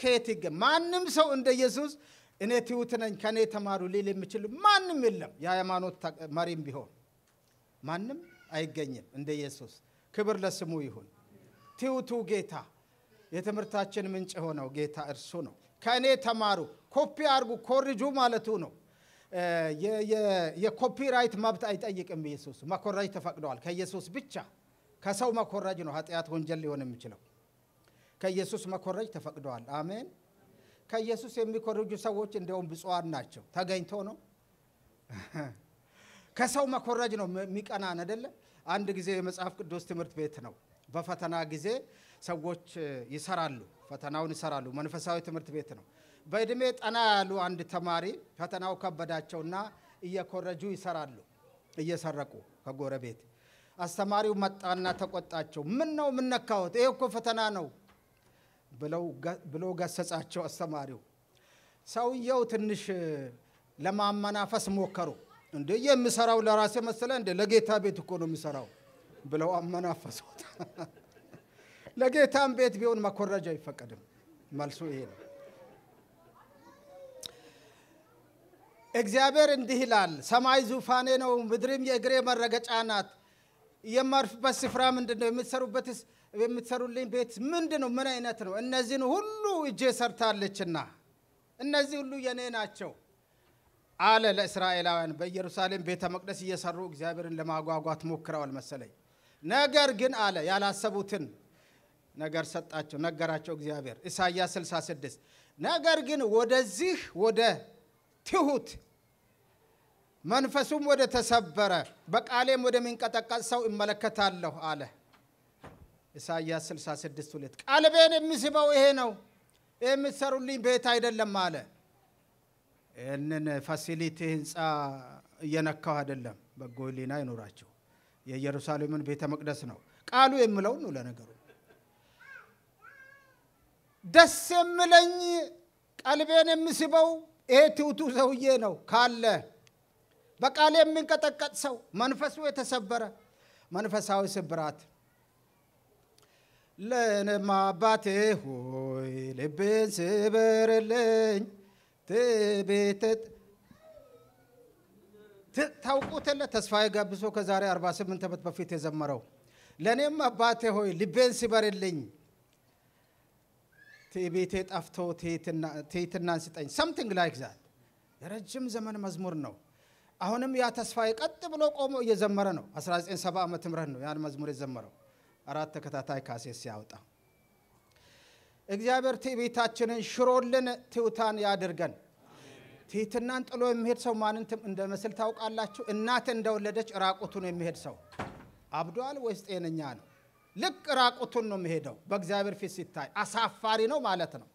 ከየት ይገኝ ማንም ሰው እንደ ኢየሱስ እኔ ትሁት ነኝ ከኔ ተማሩ ሊል የሚችል ማንም የለም የሃይማኖት መሪም ቢሆን ማንም አይገኝም እንደ ኢየሱስ ክብር ለስሙ ይሁን ትሁቱ ጌታ የትምህርታችን ምንጭ ሆነው ጌታ እርሱ ነው ከኔ ተማሩ ኮፒ አርጉ ኮርጁ ማለቱ ነው የኮፒራይት መብት አይጠይቅም ኢየሱስ መኮረጅ ተፈቅዷል ከኢየሱስ ብቻ ከሰው መኮረጅ ነው ኃጢአት ወንጀል ሊሆን የሚችለው ከኢየሱስ መኮረጅ ተፈቅዷል አሜን ከኢየሱስ የሚኮርጁ ሰዎች እንደውም ብፁዓን ናቸው ተገኝቶ ነው ከሰው መኮረጅ ነው የሚቀናን አይደለ አንድ ጊዜ የመጽሐፍ ቅዱስ ትምህርት ቤት ነው በፈተና ጊዜ ሰዎች ይሰራሉ ፈተናውን ይሰራሉ መንፈሳዊ ትምህርት ቤት ነው በእድሜ ጠና ያሉ አንድ ተማሪ ፈተናው ከበዳቸውና እየኮረጁ ይሰራሉ እየሰረቁ ከጎረቤት አስተማሪው መጣና ተቆጣቸው ምን ነው ምን ነካውት ይሄ እኮ ፈተና ነው ብሎ ገሰጻቸው አስተማሪው ሰውየው ትንሽ ለማመናፈስ ሞከሩ እንዴ የሚሰራው ለራሴ መሰለ እንዴ ለጌታ ቤት እኮ ነው የሚሰራው ብለው አመናፈሱት ለጌታም ቤት ቢሆን መኮረጃ አይፈቀድም መልሱ ይሄ ነው እግዚአብሔር እንዲህ ይላል ሰማይ ዙፋኔ ነው ምድርም የእግሬ መረገጫ ናት የማርፍበት ስፍራ ምንድነው የምትሰሩልኝ ቤት ምንድነው ምን አይነት ነው እነዚህን ሁሉ እጄ ሰርታለችና እነዚህ ሁሉ የኔ ናቸው አለ ለእስራኤላውያን በኢየሩሳሌም ቤተ መቅደስ እየሰሩ እግዚአብሔርን ለማጓጓት ሞክረዋል መሰለኝ ነገር ግን አለ ያላሰቡትን ነገር ሰጣቸው ነገራቸው እግዚአብሔር ኢሳይያስ 66 ነገር ግን ወደዚህ ወደ ትሁት መንፈሱም ወደ ተሰበረ በቃሌም ወደ ሚንቀጠቀጥ ሰው እመለከታለሁ አለ ኢሳይያስ 66:2 ቃልቤን የሚስበው ይሄ ነው የምትሰሩልኝ ቤት አይደለም አለ እነን ፋሲሊቲ ህንጻ እየነካው አይደለም በጎሊና ይኖራቸው የኢየሩሳሌምን ቤተ መቅደስ ነው ቃሉ የሚለው ነው ለነገሩ ደስ የሚለኝ ቃልቤን የሚስበው ይሄ ትሁቱ ሰውዬ ነው ካለ በቃሌ የሚንቀጠቀጥ ሰው መንፈሱ የተሰበረ መንፈሳዊ ስብራት ለነማ አባቴ ሆይ ልቤን ስበርልኝ ትቤት ታውቁትለ ተስፋዬ ጋብሶ ከዛሬ 48 ዓመት በፊት የዘመረው ለኔም አባቴ ሆይ ልቤን ስበርልኝ ትቤቴ ጠፍቶ ትይትናን ስጠኝ something like that የረጅም ዘመን መዝሙር ነው አሁንም ያ ተስፋዬ ቀጥ ብሎ ቆሞ እየዘመረ ነው 1970 ዓመተ ምህረት ነው ያን መዝሙር የዘመረው አራት ተከታታይ ካሴት ያወጣ እግዚአብሔር ትዕቢታችንን ሽሮልን ትውታን ያድርገን ትህትናን ጥሎ የሚሄድ ሰው ማንን እንደመስል ታውቃላችሁ እናት እንደወለደች ራቁቱን የሚሄድ ሰው አብዷል ወይስ ጤነኛ ነው ልክ ራቁቱን ነው የሚሄደው በእግዚአብሔር ፊት ሲታይ አሳፋሪ ነው ማለት ነው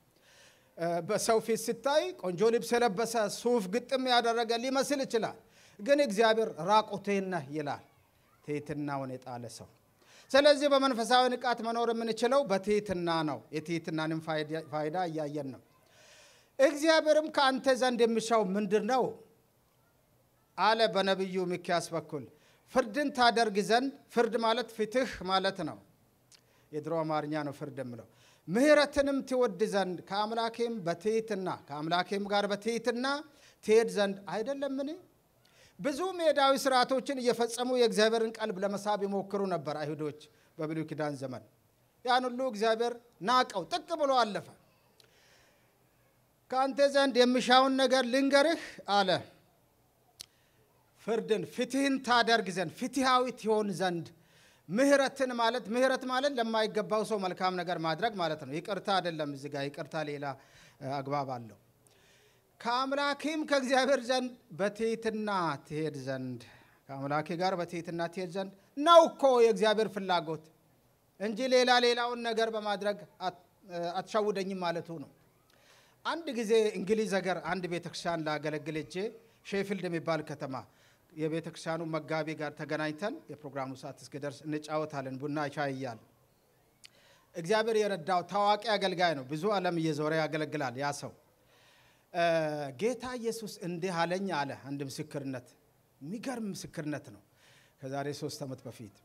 በሰው ፊት ሲታይ ቆንጆ ልብስ የለበሰ ሱፍ ግጥም ያደረገ ሊመስል ይችላል ግን እግዚአብሔር ራቁቴን ነህ ይላል ትህትናውን የጣለ ሰው ስለዚህ በመንፈሳዊ ንቃት መኖር የምንችለው በትህትና ነው የትህትናንም ፋይዳ ያያየን ነው እግዚአብሔርም ካንተ ዘንድ የሚሻው ምንድነው አለ በነብዩ ሚክያስ በኩል ፍርድን ታደርግ ዘንድ ፍርድ ማለት ፍትህ ማለት ነው የድሮ አማርኛ ነው ፍርድ የሚለው ምህረትንም ትወድ ዘንድ ከአምላኬም ጋር በትህትና ትሄድ ዘንድ አይደለምን ብዙ ሜዳዊ ስርዓቶችን እየፈጸሙ የእግዚአብሔርን ቀልብ ለመሳብ ይሞክሩ ነበር አይሁዶች በብሉይ ኪዳን ዘመን ያን ሁሉ እግዚአብሔር ናቀው ጥቅ ብሎ አለፈ ካንተ ዘንድ የሚሻውን ነገር ልንገርህ አለ ፍርድን ፍትህን ታደርግ ዘንድ ፍትሃዊ ትሆን ዘንድ ምህረት ማለት ለማይገባው ሰው መልካም ነገር ማድረግ ማለት ነው ይቅርታ አይደለም እዚህ ጋር ይቅርታ ሌላ አግባብ አለው ከአምላኬም ከእግዚአብሔር ዘንድ በትሕትና ትሄድ ዘንድ ከአምላኬ ጋር በትሕትና ትሄድ ዘንድ ነው እኮ የእግዚአብሔር ፍላጎት እንጂ ሌላውን ነገር በማድረግ አትሸውደኝም ማለቱ ነው። አንድ ጊዜ እንግሊዝ ሀገር አንድ ቤተክርስቲያን ላገለግል ሄጄ ሼፊልድ የሚባል ከተማ የቤተክርስቲያኑ መጋቢ ጋር ተገናኝተን የፕሮግራሙ ሰዓት እስኪደርስ እንጫወታለን ቡና ሻይ እያልን። እግዚአብሔር የረዳው ታዋቂ አገልጋይ ነው። ብዙ ዓለም እየዞረ ያገለግላል ያ ሰው። ጌታ ኢየሱስ እንዲህ አለኝ አለ። አንድ ምስክርነት የሚገርም ምስክርነት ነው። ከዛሬ 3 ዓመት በፊት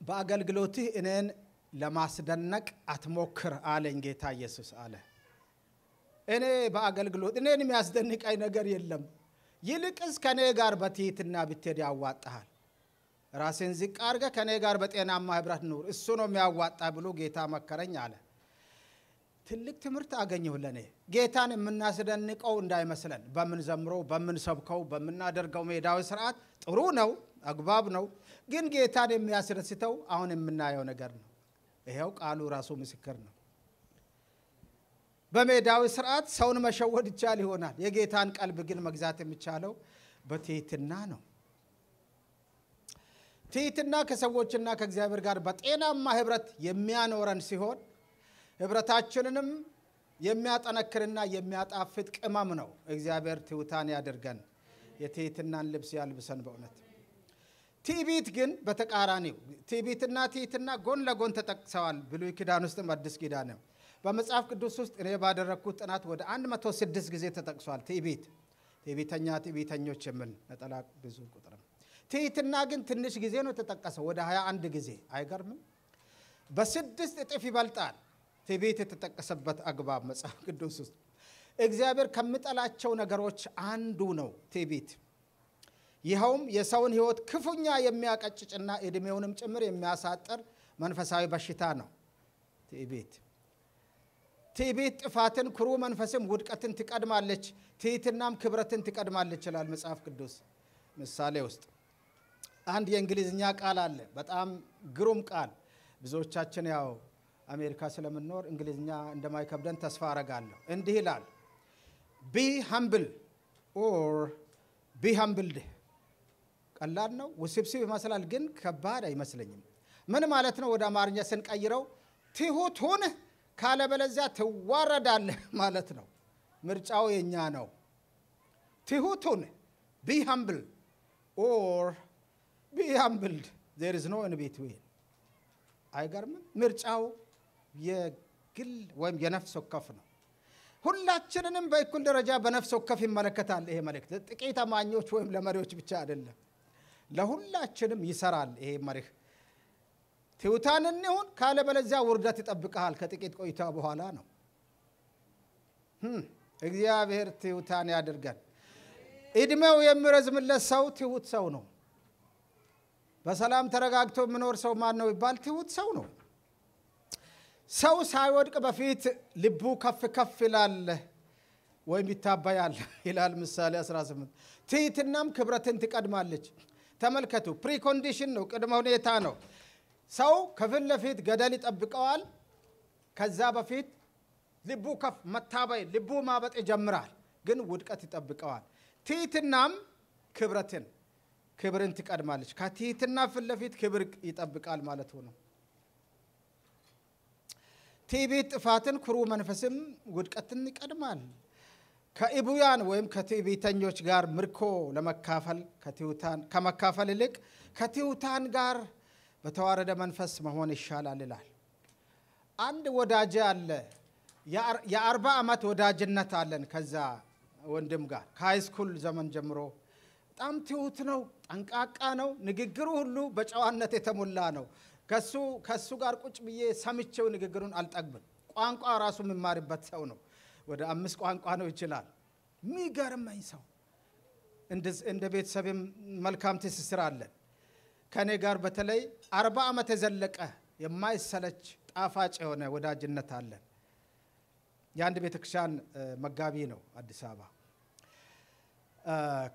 በአገልግሎትህ እኔን ለማስደነቅ አትሞክር አለኝ ጌታ ኢየሱስ አለ። እኔ በአገልግሎት እኔን የሚያስደንቀኝ ነገር የለም፣ ይልቅስ ከኔ ጋር በትሕትና ብትሄድ ያዋጣሃል። ራስን ዝቅ አድርገህ ከኔ ጋር በጤናማ ህብረት ኑር፣ እሱ ነው የሚያዋጣ ብሎ ጌታ መከረኝ አለ። ትልቅ ትምህርት አገኘሁ ለኔ። ጌታን የምናስደንቀው እንዳይመስለን በምንዘምረው በምንሰብከው በምናደርገው ሜዳዊ ስርዓት ጥሩ ነው፣ አግባብ ነው። ግን ጌታን የሚያስደስተው አሁን የምናየው ነገር ነው። ይሄው ቃሉ ራሱ ምስክር ነው። በሜዳዊ ስርዓት ሰውን መሸወድ ይቻል ይሆናል። የጌታን ቀልብ ግን መግዛት የሚቻለው በትሕትና ነው። ትሕትና ከሰዎችና ከእግዚአብሔር ጋር በጤናማ ህብረት የሚያኖረን ሲሆን ህብረታችንንም የሚያጠነክርና የሚያጣፍጥ ቅመም ነው። እግዚአብሔር ትሑታን ያድርገን፣ የትሕትናን ልብስ ያልብሰን በእውነት። ትዕቢት ግን በተቃራኒው ትዕቢትና ትሕትና ጎን ለጎን ተጠቅሰዋል ብሉይ ኪዳን ውስጥም አዲስ ኪዳንም። በመጽሐፍ ቅዱስ ውስጥ እኔ ባደረኩት ጥናት ወደ 106 ጊዜ ተጠቅሷል። ትዕቢተኛ፣ ትዕቢተኞች የሚል ነጠላ ብዙ ቁጥር ነው። ትሕትና ግን ትንሽ ጊዜ ነው የተጠቀሰው፣ ወደ 21 ጊዜ። አይገርምም? በ6 እጥፍ ይበልጣል ትዕቢት የተጠቀሰበት አግባብ መጽሐፍ ቅዱስ ውስጥ። እግዚአብሔር ከሚጠላቸው ነገሮች አንዱ ነው ትዕቢት። ይኸውም የሰውን ህይወት ክፉኛ የሚያቀጭጭና እድሜውንም ጭምር የሚያሳጥር መንፈሳዊ በሽታ ነው ትዕቢት ጥፋትን፣ ኩሩ መንፈስም ውድቀትን ትቀድማለች፣ ትሕትናም ክብረትን ትቀድማለች ይላል መጽሐፍ ቅዱስ። ምሳሌ ውስጥ አንድ የእንግሊዝኛ ቃል አለ፣ በጣም ግሩም ቃል። ብዙዎቻችን ያው አሜሪካ ስለምንኖር እንግሊዝኛ እንደማይከብደን ተስፋ አረጋለሁ። እንዲህ ይላል be humble or be humbled። ቀላል ነው፣ ውስብስብ ይመስላል፣ ግን ከባድ አይመስለኝም። ምን ማለት ነው? ወደ አማርኛ ስንቀይረው ትሑት ሁን ካለበለዚያ ትዋረዳለህ ማለት ነው። ምርጫው የኛ ነው። ትሑት ሁን be humble or be humbled, there is no in between። አይገርምም? ምርጫው የግል ወይም የነፍስ ወከፍ ነው። ሁላችንንም በእኩል ደረጃ በነፍስ ወከፍ ይመለከታል ይሄ መልእክት። ጥቂት አማኞች ወይም ለመሪዎች ብቻ አይደለም፣ ለሁላችንም ይሰራል ይሄ መርህ። ትሑታን እንሁን ካለበለዚያ ውርደት ይጠብቃል ከጥቂት ቆይታ በኋላ ነው። እግዚአብሔር ትሑታን ያድርገን። እድሜው የሚረዝምለት ሰው ትሑት ሰው ነው። በሰላም ተረጋግቶ የሚኖር ሰው ማን ነው ይባል? ትሑት ሰው ነው። ሰው ሳይወድቅ በፊት ልቡ ከፍ ከፍ ይላል ወይም ይታበያል ይላል ምሳሌ 18። ትሕትናም ክብረትን ትቀድማለች። ተመልከቱ፣ ፕሪኮንዲሽን ነው፣ ቅድመ ሁኔታ ነው። ሰው ከፊት ለፊት ገደል ይጠብቀዋል። ከዛ በፊት ልቡ ከፍ መታበይ፣ ልቡ ማበጥ ይጀምራል፣ ግን ውድቀት ይጠብቀዋል። ትሕትናም ክብርን ትቀድማለች። ከትሕትና ፊት ለፊት ክብር ይጠብቃል ማለት ነው። ትዕቢት ጥፋትን፣ ኩሩ መንፈስም ውድቀትን ይቀድማል። ከእቡያን ወይም ከትዕቢተኞች ጋር ምርኮ ለመካፈል ከመካፈል ይልቅ ከትሑታን ጋር በተዋረደ መንፈስ መሆን ይሻላል ይላል። አንድ ወዳጅ አለ፣ የ40 ዓመት ወዳጅነት አለን ከዛ ወንድም ጋር ከሃይስኩል ዘመን ጀምሮ። በጣም ትሑት ነው፣ ጠንቃቃ ነው፣ ንግግሩ ሁሉ በጨዋነት የተሞላ ነው። ከሱ ጋር ቁጭ ብዬ ሰምቼው ንግግሩን አልጠግብም። ቋንቋ ራሱ የሚማርበት ሰው ነው። ወደ 5 ቋንቋ ነው ይችላል። የሚገርመኝ ሰው፣ እንደ ቤተሰብም መልካም ትስስር አለን። ከኔ ጋር በተለይ 40 ዓመት የዘለቀ የማይሰለች ጣፋጭ የሆነ ወዳጅነት አለን። የአንድ ቤተክርስቲያን መጋቢ ነው አዲስ አበባ።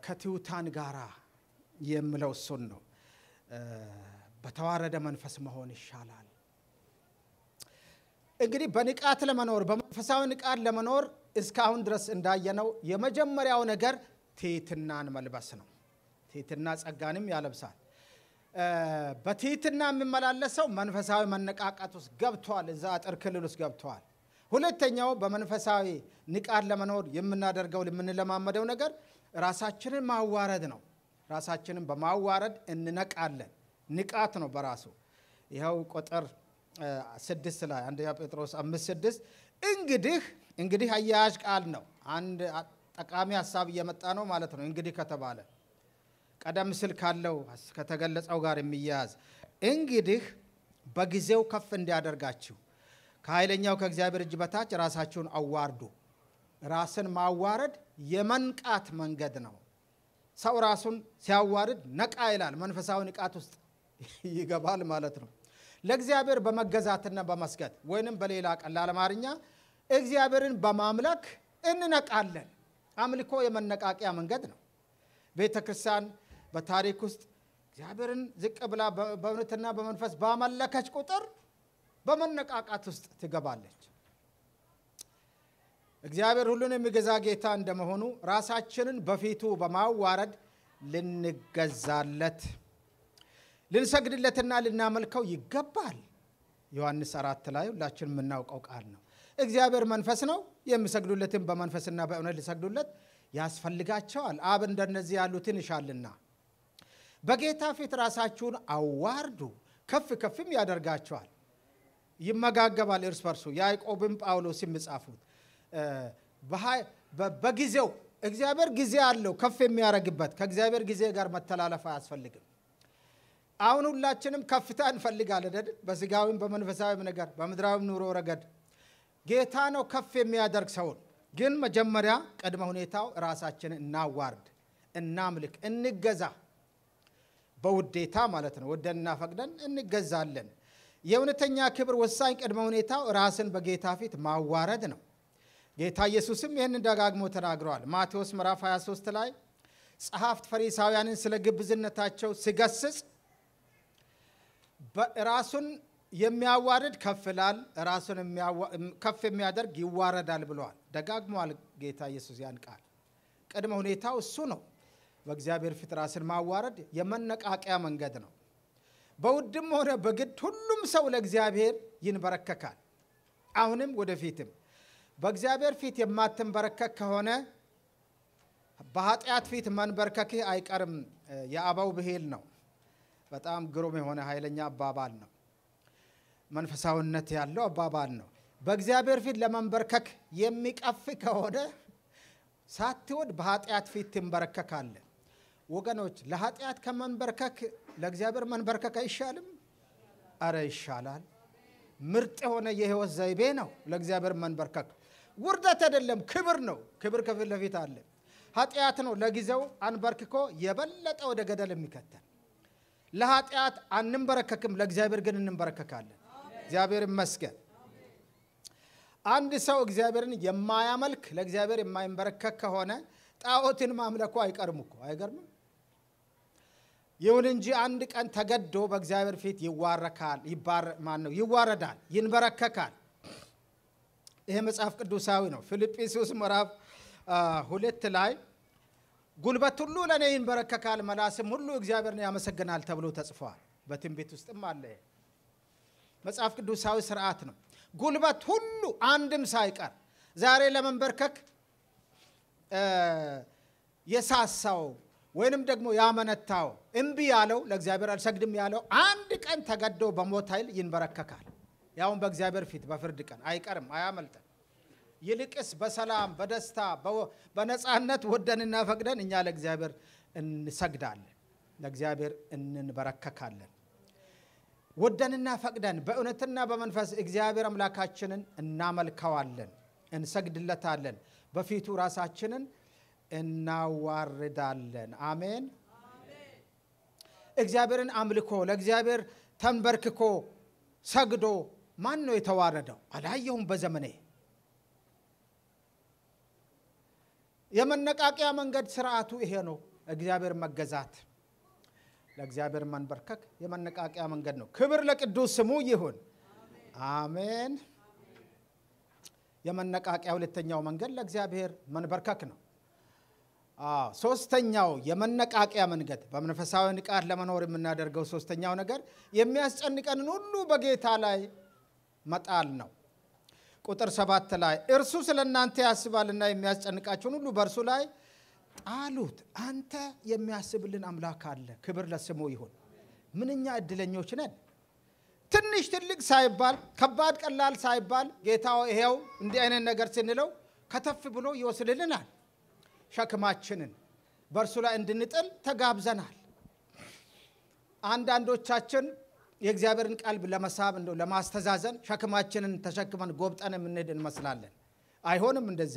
ከትሑታን ጋራ የምለው እሱን ነው። በተዋረደ መንፈስ መሆን ይሻላል። እንግዲህ በንቃት ለመኖር በመንፈሳዊ ንቃት ለመኖር እስካሁን ድረስ እንዳየነው የመጀመሪያው ነገር ትሕትናን መልበስ ነው። ትሕትና ጸጋንም ያለብሳል። በትሕትና የሚመላለሰው መንፈሳዊ መነቃቃት ውስጥ ገብቷል፣ እዛ አጥር ክልል ውስጥ ገብቷል። ሁለተኛው በመንፈሳዊ ንቃት ለመኖር የምናደርገው የምንለማመደው ነገር ራሳችንን ማዋረድ ነው። ራሳችንን በማዋረድ እንነቃለን። ንቃት ነው በራሱ። ይኸው ቁጥር 6 ላይ አንደኛ ጴጥሮስ 5:6 እንግዲህ አያያዥ ቃል ነው። አንድ ጠቃሚ ሐሳብ እየመጣ ነው ማለት ነው። እንግዲህ ከተባለ ቀደም ሲል ካለው ከተገለጸው ጋር የሚያያዝ እንግዲህ በጊዜው ከፍ እንዲያደርጋችሁ ከኃይለኛው ከእግዚአብሔር እጅ በታች ራሳችሁን አዋርዱ። ራስን ማዋረድ የመንቃት መንገድ ነው። ሰው ራሱን ሲያዋርድ ነቃ ይላል፣ መንፈሳዊ ንቃት ውስጥ ይገባል ማለት ነው። ለእግዚአብሔር በመገዛትና በመስገድ ወይንም በሌላ ቀላል አማርኛ እግዚአብሔርን በማምለክ እንነቃለን። አምልኮ የመነቃቂያ መንገድ ነው። ቤተክርስቲያን በታሪክ ውስጥ እግዚአብሔርን ዝቅ ብላ በእውነትና በመንፈስ ባመለከች ቁጥር በመነቃቃት ውስጥ ትገባለች። እግዚአብሔር ሁሉን የሚገዛ ጌታ እንደመሆኑ ራሳችንን በፊቱ በማዋረድ ልንገዛለት፣ ልንሰግድለትና ልናመልከው ይገባል። ዮሐንስ 4 ላይ ሁላችንም የምናውቀው ቃል ነው። እግዚአብሔር መንፈስ ነው፣ የሚሰግዱለትን በመንፈስና በእውነት ሊሰግዱለት ያስፈልጋቸዋል። አብ እንደነዚህ ያሉትን ይሻልና። በጌታ ፊት ራሳችሁን አዋርዱ፣ ከፍም ያደርጋቸዋል። ይመጋገባል እርስ በርሱ። ያዕቆብም ጳውሎስም የጻፉት በጊዜው እግዚአብሔር ጊዜ አለው ከፍ የሚያደርግበት። ከእግዚአብሔር ጊዜ ጋር መተላለፍ አያስፈልግም። አሁን ሁላችንም ከፍታ እንፈልጋለን አይደል? በስጋዊም በመንፈሳዊም ነገር በምድራዊም ኑሮ ረገድ ጌታ ነው ከፍ የሚያደርግ ሰውን። ግን መጀመሪያ ቅድመ ሁኔታው ራሳችንን እናዋርድ፣ እናምልክ፣ እንገዛ። በውዴታ ማለት ነው። ወደንና ፈቅደን እንገዛለን። የእውነተኛ ክብር ወሳኝ ቅድመ ሁኔታው ራስን በጌታ ፊት ማዋረድ ነው። ጌታ ኢየሱስም ይህንን ደጋግሞ ተናግሯል። ማቴዎስ ምዕራፍ 23 ላይ ጸሐፍት ፈሪሳውያንን ስለ ግብዝነታቸው ሲገስጽ ራሱን የሚያዋርድ ከፍ ይላል፣ ራሱን ከፍ የሚያደርግ ይዋረዳል ብለዋል። ደጋግሟል ጌታ ኢየሱስ ያን ቃል። ቅድመ ሁኔታው እሱ ነው። በእግዚአብሔር ፊት ራስን ማዋረድ የመነቃቂያ መንገድ ነው። በውድም ሆነ በግድ ሁሉም ሰው ለእግዚአብሔር ይንበረከካል። አሁንም ወደፊትም በእግዚአብሔር ፊት የማትንበረከክ ከሆነ በኃጢአት ፊት መንበርከክህ አይቀርም። የአበው ብሂል ነው። በጣም ግሩም የሆነ ኃይለኛ አባባል ነው። መንፈሳዊነት ያለው አባባል ነው። በእግዚአብሔር ፊት ለመንበርከክ የሚቀፍ ከሆነ ሳትወድ በኃጢአት ፊት ትንበረከካለህ። ወገኖች ለኃጢአት ከመንበርከክ ለእግዚአብሔር መንበርከክ አይሻልም? አረ ይሻላል። ምርጥ የሆነ የህይወት ዘይቤ ነው ለእግዚአብሔር መንበርከክ። ውርደት አይደለም፣ ክብር ነው። ክብር ከፊት ለፊት አለ። ኃጢአት ነው ለጊዜው አንበርክኮ የበለጠ ወደ ገደል የሚከተል። ለኃጢአት አንንበረከክም፣ ለእግዚአብሔር ግን እንንበረከካለን። እግዚአብሔር ይመስገን። አንድ ሰው እግዚአብሔርን የማያመልክ ለእግዚአብሔር የማይንበረከክ ከሆነ ጣዖትን ማምለኩ አይቀርም እኮ። አይገርምም? ይሁን እንጂ አንድ ቀን ተገዶ በእግዚአብሔር ፊት ይዋረዳል፣ ይንበረከካል። ይሄ መጽሐፍ ቅዱሳዊ ነው። ፊልጵስዩስ ምዕራፍ 2 ላይ ጉልበት ሁሉ ለኔ ይንበረከካል፣ መላስም ሁሉ እግዚአብሔርን ያመሰግናል ተብሎ ተጽፏል። በትንቢት ውስጥም አለ። መጽሐፍ ቅዱሳዊ ስርዓት ነው። ጉልበት ሁሉ አንድም ሳይቀር ዛሬ ለመንበርከክ የሳሳው ወይንም ደግሞ ያመነታው እምቢ ያለው ለእግዚአብሔር አልሰግድም ያለው አንድ ቀን ተገዶ በሞት ኃይል ይንበረከካል። ያውን በእግዚአብሔር ፊት በፍርድ ቀን አይቀርም፣ አያመልጥም። ይልቅስ በሰላም በደስታ በነጻነት ወደንና ፈቅደን እኛ ለእግዚአብሔር እንሰግዳለን፣ ለእግዚአብሔር እንበረከካለን። ወደንና ፈቅደን በእውነትና በመንፈስ እግዚአብሔር አምላካችንን እናመልከዋለን፣ እንሰግድለታለን፣ በፊቱ ራሳችንን እናዋርዳለን። አሜን። እግዚአብሔርን አምልኮ ለእግዚአብሔር ተንበርክኮ ሰግዶ ማን ነው የተዋረደው? አላየሁም በዘመኔ። የመነቃቂያ መንገድ ስርዓቱ ይሄ ነው። እግዚአብሔር መገዛት፣ ለእግዚአብሔር መንበርከክ የመነቃቂያ መንገድ ነው። ክብር ለቅዱስ ስሙ ይሁን። አሜን። የመነቃቂያ ሁለተኛው መንገድ ለእግዚአብሔር መንበርከክ ነው። ሶስተኛው የመነቃቂያ መንገድ በመንፈሳዊ ንቃት ለመኖር የምናደርገው ሶስተኛው ነገር የሚያስጨንቀንን ሁሉ በጌታ ላይ መጣል ነው። ቁጥር 7 ላይ እርሱ ስለናንተ ያስባልና የሚያስጨንቃችሁን ሁሉ በእርሱ ላይ ጣሉት። አንተ የሚያስብልን አምላክ አለ። ክብር ለስሙ ይሁን። ምንኛ እድለኞች ነን። ትንሽ ትልቅ ሳይባል ከባድ ቀላል ሳይባል ጌታው ይሄው እንዲህ አይነት ነገር ስንለው ከተፍ ብሎ ይወስድልናል። ሸክማችንን በእርሱ ላይ እንድንጥል ተጋብዘናል። አንዳንዶቻችን የእግዚአብሔርን ቀልብ ለመሳብ እንደው ለማስተዛዘን ሸክማችንን ተሸክመን ጎብጠን የምንሄድ እንመስላለን። አይሆንም እንደዛ።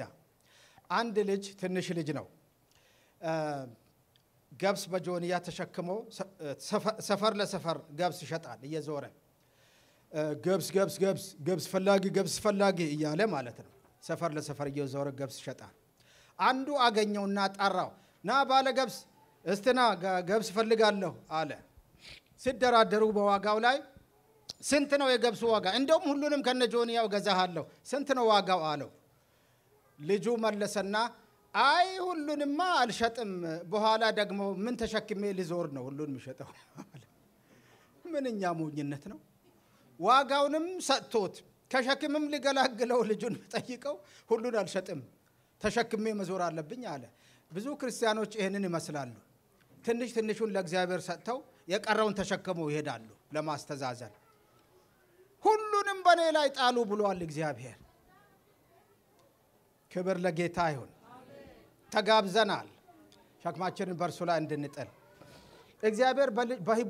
አንድ ልጅ ትንሽ ልጅ ነው። ገብስ በጆንያ ተሸክሞ ሰፈር ለሰፈር ገብስ ይሸጣል እየዞረ ገብስ ፈላጊ እያለ ማለት ነው። ሰፈር ለሰፈር እየዞረ ገብስ ይሸጣል። አንዱ አገኘውና ጠራው። ና ባለ ገብስ እስትና ገብስ ፈልጋለሁ አለ። ሲደራደሩ በዋጋው ላይ ስንት ነው የገብሱ ዋጋ? እንደውም ሁሉንም ከነጆንያው ገዛሃለሁ። ስንት ነው ዋጋው አለው። ልጁ መለሰና አይ ሁሉንማ አልሸጥም፣ በኋላ ደግሞ ምን ተሸክሜ ልዞር ነው ሁሉንም ይሸጠው። ምንኛ ሞኝነት ነው። ዋጋውንም ሰጥቶት ከሸክምም ሊገላግለው ልጁን ጠይቀው ሁሉን አልሸጥም ተሸክሜ መዞር አለብኝ አለ። ብዙ ክርስቲያኖች ይሄንን ይመስላሉ። ትንሹን ለእግዚአብሔር ሰጥተው የቀረውን ተሸክመው ይሄዳሉ ለማስተዛዘን። ሁሉንም በኔ ላይ ጣሉ ብሏል እግዚአብሔር። ክብር ለጌታ ይሁን። ተጋብዘናል ሸክማችንን በእርሱ ላይ እንድንጥል። እግዚአብሔር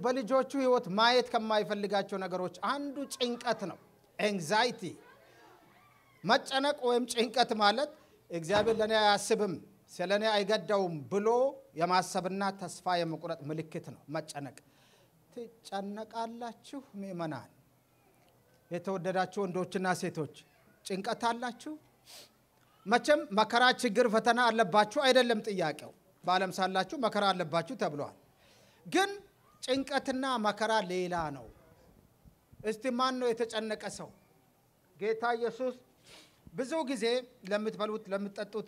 በልጆቹ ህይወት ማየት ከማይፈልጋቸው ነገሮች አንዱ ጭንቀት ነው። ኤንግዛይቲ መጨነቅ ወይም ጭንቀት ማለት እግዚአብሔር ለኔ አያስብም ስለኔ አይገዳውም ብሎ የማሰብና ተስፋ የመቁረጥ ምልክት ነው መጨነቅ። ትጨነቃላችሁ ምእመናን? የተወደዳችሁ ወንዶችና ሴቶች ጭንቀት አላችሁ? መቼም መከራ፣ ችግር፣ ፈተና አለባችሁ አይደለም ጥያቄው። በዓለም ሳላችሁ መከራ አለባችሁ ተብሏል። ግን ጭንቀትና መከራ ሌላ ነው። እስቲ ማን ነው የተጨነቀ ሰው? ጌታ ኢየሱስ ብዙ ጊዜ ለምትበሉት፣ ለምትጠጡት፣